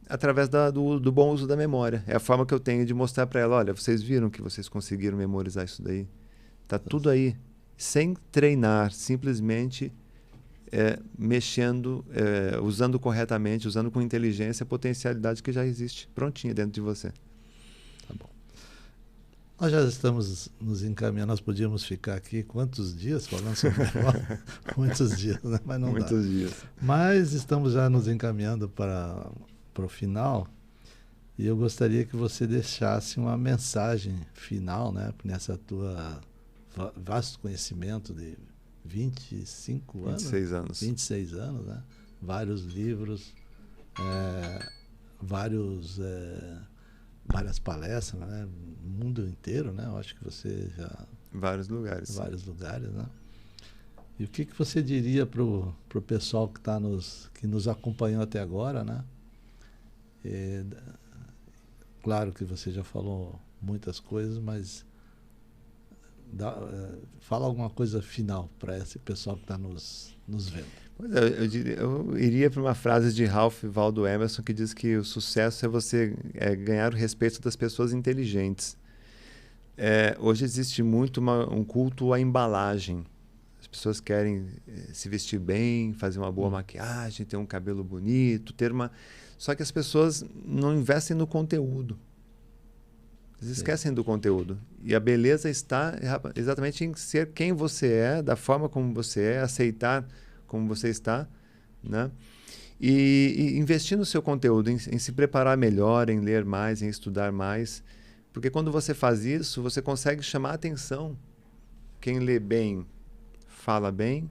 Speaker 2: Através do bom uso da memória. É a forma que eu tenho de mostrar para ela, olha, vocês viram que vocês conseguiram memorizar isso daí? Tá tudo aí. Sem treinar, simplesmente mexendo, usando corretamente, usando com inteligência a potencialidade que já existe, prontinha dentro de você.
Speaker 1: Tá bom. Nós já estamos nos encaminhando, nós podíamos ficar aqui quantos dias falando sobre memória? Muitos dias, né? Mas não dá.
Speaker 2: Muitos dias.
Speaker 1: Mas estamos já nos encaminhando para o final e eu gostaria que você deixasse uma mensagem final, né? Nessa tua vasto conhecimento de 25 anos?
Speaker 2: 26 anos.
Speaker 1: 26 anos, né? Vários livros, várias palestras, né? No mundo inteiro, né? Eu acho que você já...
Speaker 2: Vários lugares.
Speaker 1: Vários lugares, né? E o que você diria para o pessoal que nos acompanhou até agora, né? Claro que você já falou muitas coisas, mas fala alguma coisa final para esse pessoal que está nos vendo.
Speaker 2: Pois é, eu iria para uma frase de Ralph Waldo Emerson que diz que o sucesso é você ganhar o respeito das pessoas inteligentes. Hoje existe muito um culto à embalagem. As pessoas querem se vestir bem, fazer uma boa maquiagem, ter um cabelo bonito, Só que as pessoas não investem no conteúdo. Eles esquecem do conteúdo. E a beleza está exatamente em ser quem você é, da forma como você é, aceitar como você está, né? E investir no seu conteúdo, em se preparar melhor, em ler mais, em estudar mais. Porque quando você faz isso, você consegue chamar a atenção. Quem lê bem, fala bem.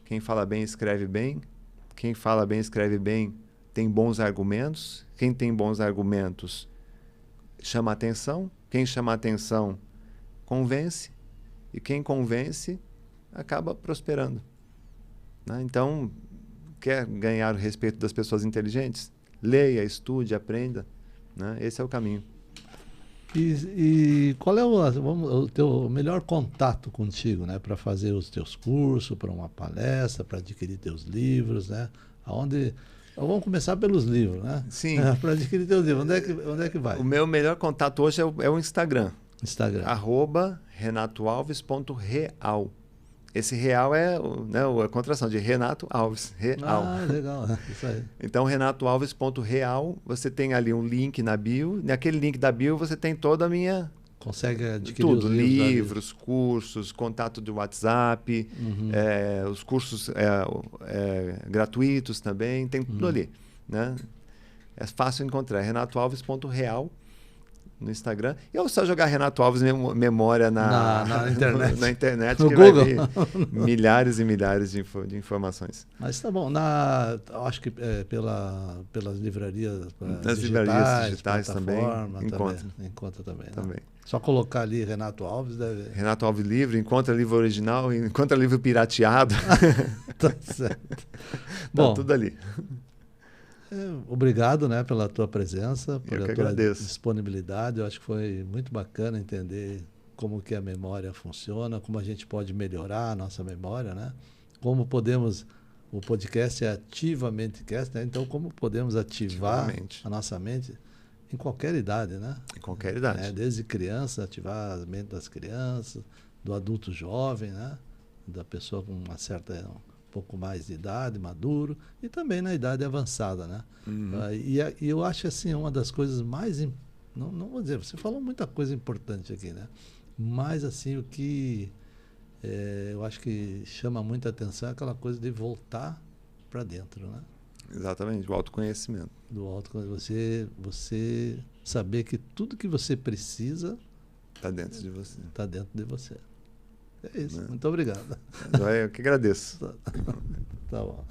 Speaker 2: Quem fala bem, escreve bem. Quem fala bem, escreve bem, tem bons argumentos. Quem tem bons argumentos chama atenção. Quem chama atenção convence. E quem convence acaba prosperando. Né? Então, quer ganhar o respeito das pessoas inteligentes? Leia, estude, aprenda. Né? Esse é o caminho.
Speaker 1: E qual é o teu melhor contato contigo, né? Para fazer os teus cursos, para uma palestra, para adquirir teus livros, né? Vamos começar pelos livros, né?
Speaker 2: Sim.
Speaker 1: Para adquirir teus livros, onde é que vai?
Speaker 2: O meu melhor contato hoje é o Instagram. @renatoalves.real. Esse real é a contração de Renato Alves. Real.
Speaker 1: Legal. Isso aí.
Speaker 2: Então, renatoalves.real, você tem ali um link na bio. Naquele link da bio você tem toda a minha...
Speaker 1: Consegue adquirir
Speaker 2: tudo,
Speaker 1: os
Speaker 2: livros, cursos, contato do WhatsApp, os cursos gratuitos também, tem tudo ali. Né? É fácil encontrar, renatoalves.real no Instagram. E ou só jogar Renato Alves memória na
Speaker 1: internet.
Speaker 2: Na internet,
Speaker 1: no
Speaker 2: que
Speaker 1: Google.
Speaker 2: vai vir milhares e milhares de informações.
Speaker 1: Mas tá bom, acho que pelas livrarias
Speaker 2: Nas livrarias digitais também
Speaker 1: encontra também. Né?
Speaker 2: Também.
Speaker 1: Só colocar ali Renato Alves deve...
Speaker 2: Renato Alves livro, encontra livro original, encontra livro pirateado.
Speaker 1: Tá certo.
Speaker 2: Bom, tudo ali.
Speaker 1: Obrigado, né, pela tua presença, pela tua
Speaker 2: agradeço.
Speaker 1: disponibilidade. Eu acho que foi muito bacana entender como que a memória funciona, como a gente pode melhorar a nossa memória, né? Como podemos... O podcast é Ativamente Cast, né? Então, como podemos ativar a nossa mente em qualquer idade, né?
Speaker 2: Em qualquer idade.
Speaker 1: Desde criança, ativar a mente das crianças, do adulto jovem, né? Da pessoa com uma certa... pouco mais de idade, maduro, e também na idade avançada, né? E eu acho assim, uma das coisas mais, não vou dizer, você falou muita coisa importante aqui, né? Mas assim, o que eu acho que chama muita atenção é aquela coisa de voltar para dentro, né?
Speaker 2: Exatamente, o autoconhecimento.
Speaker 1: Do autoconhecimento, você saber que tudo que você precisa
Speaker 2: Está dentro de você.
Speaker 1: Está dentro de você. É isso.
Speaker 2: Né?
Speaker 1: Muito obrigado.
Speaker 2: Eu que agradeço.
Speaker 1: Tá bom.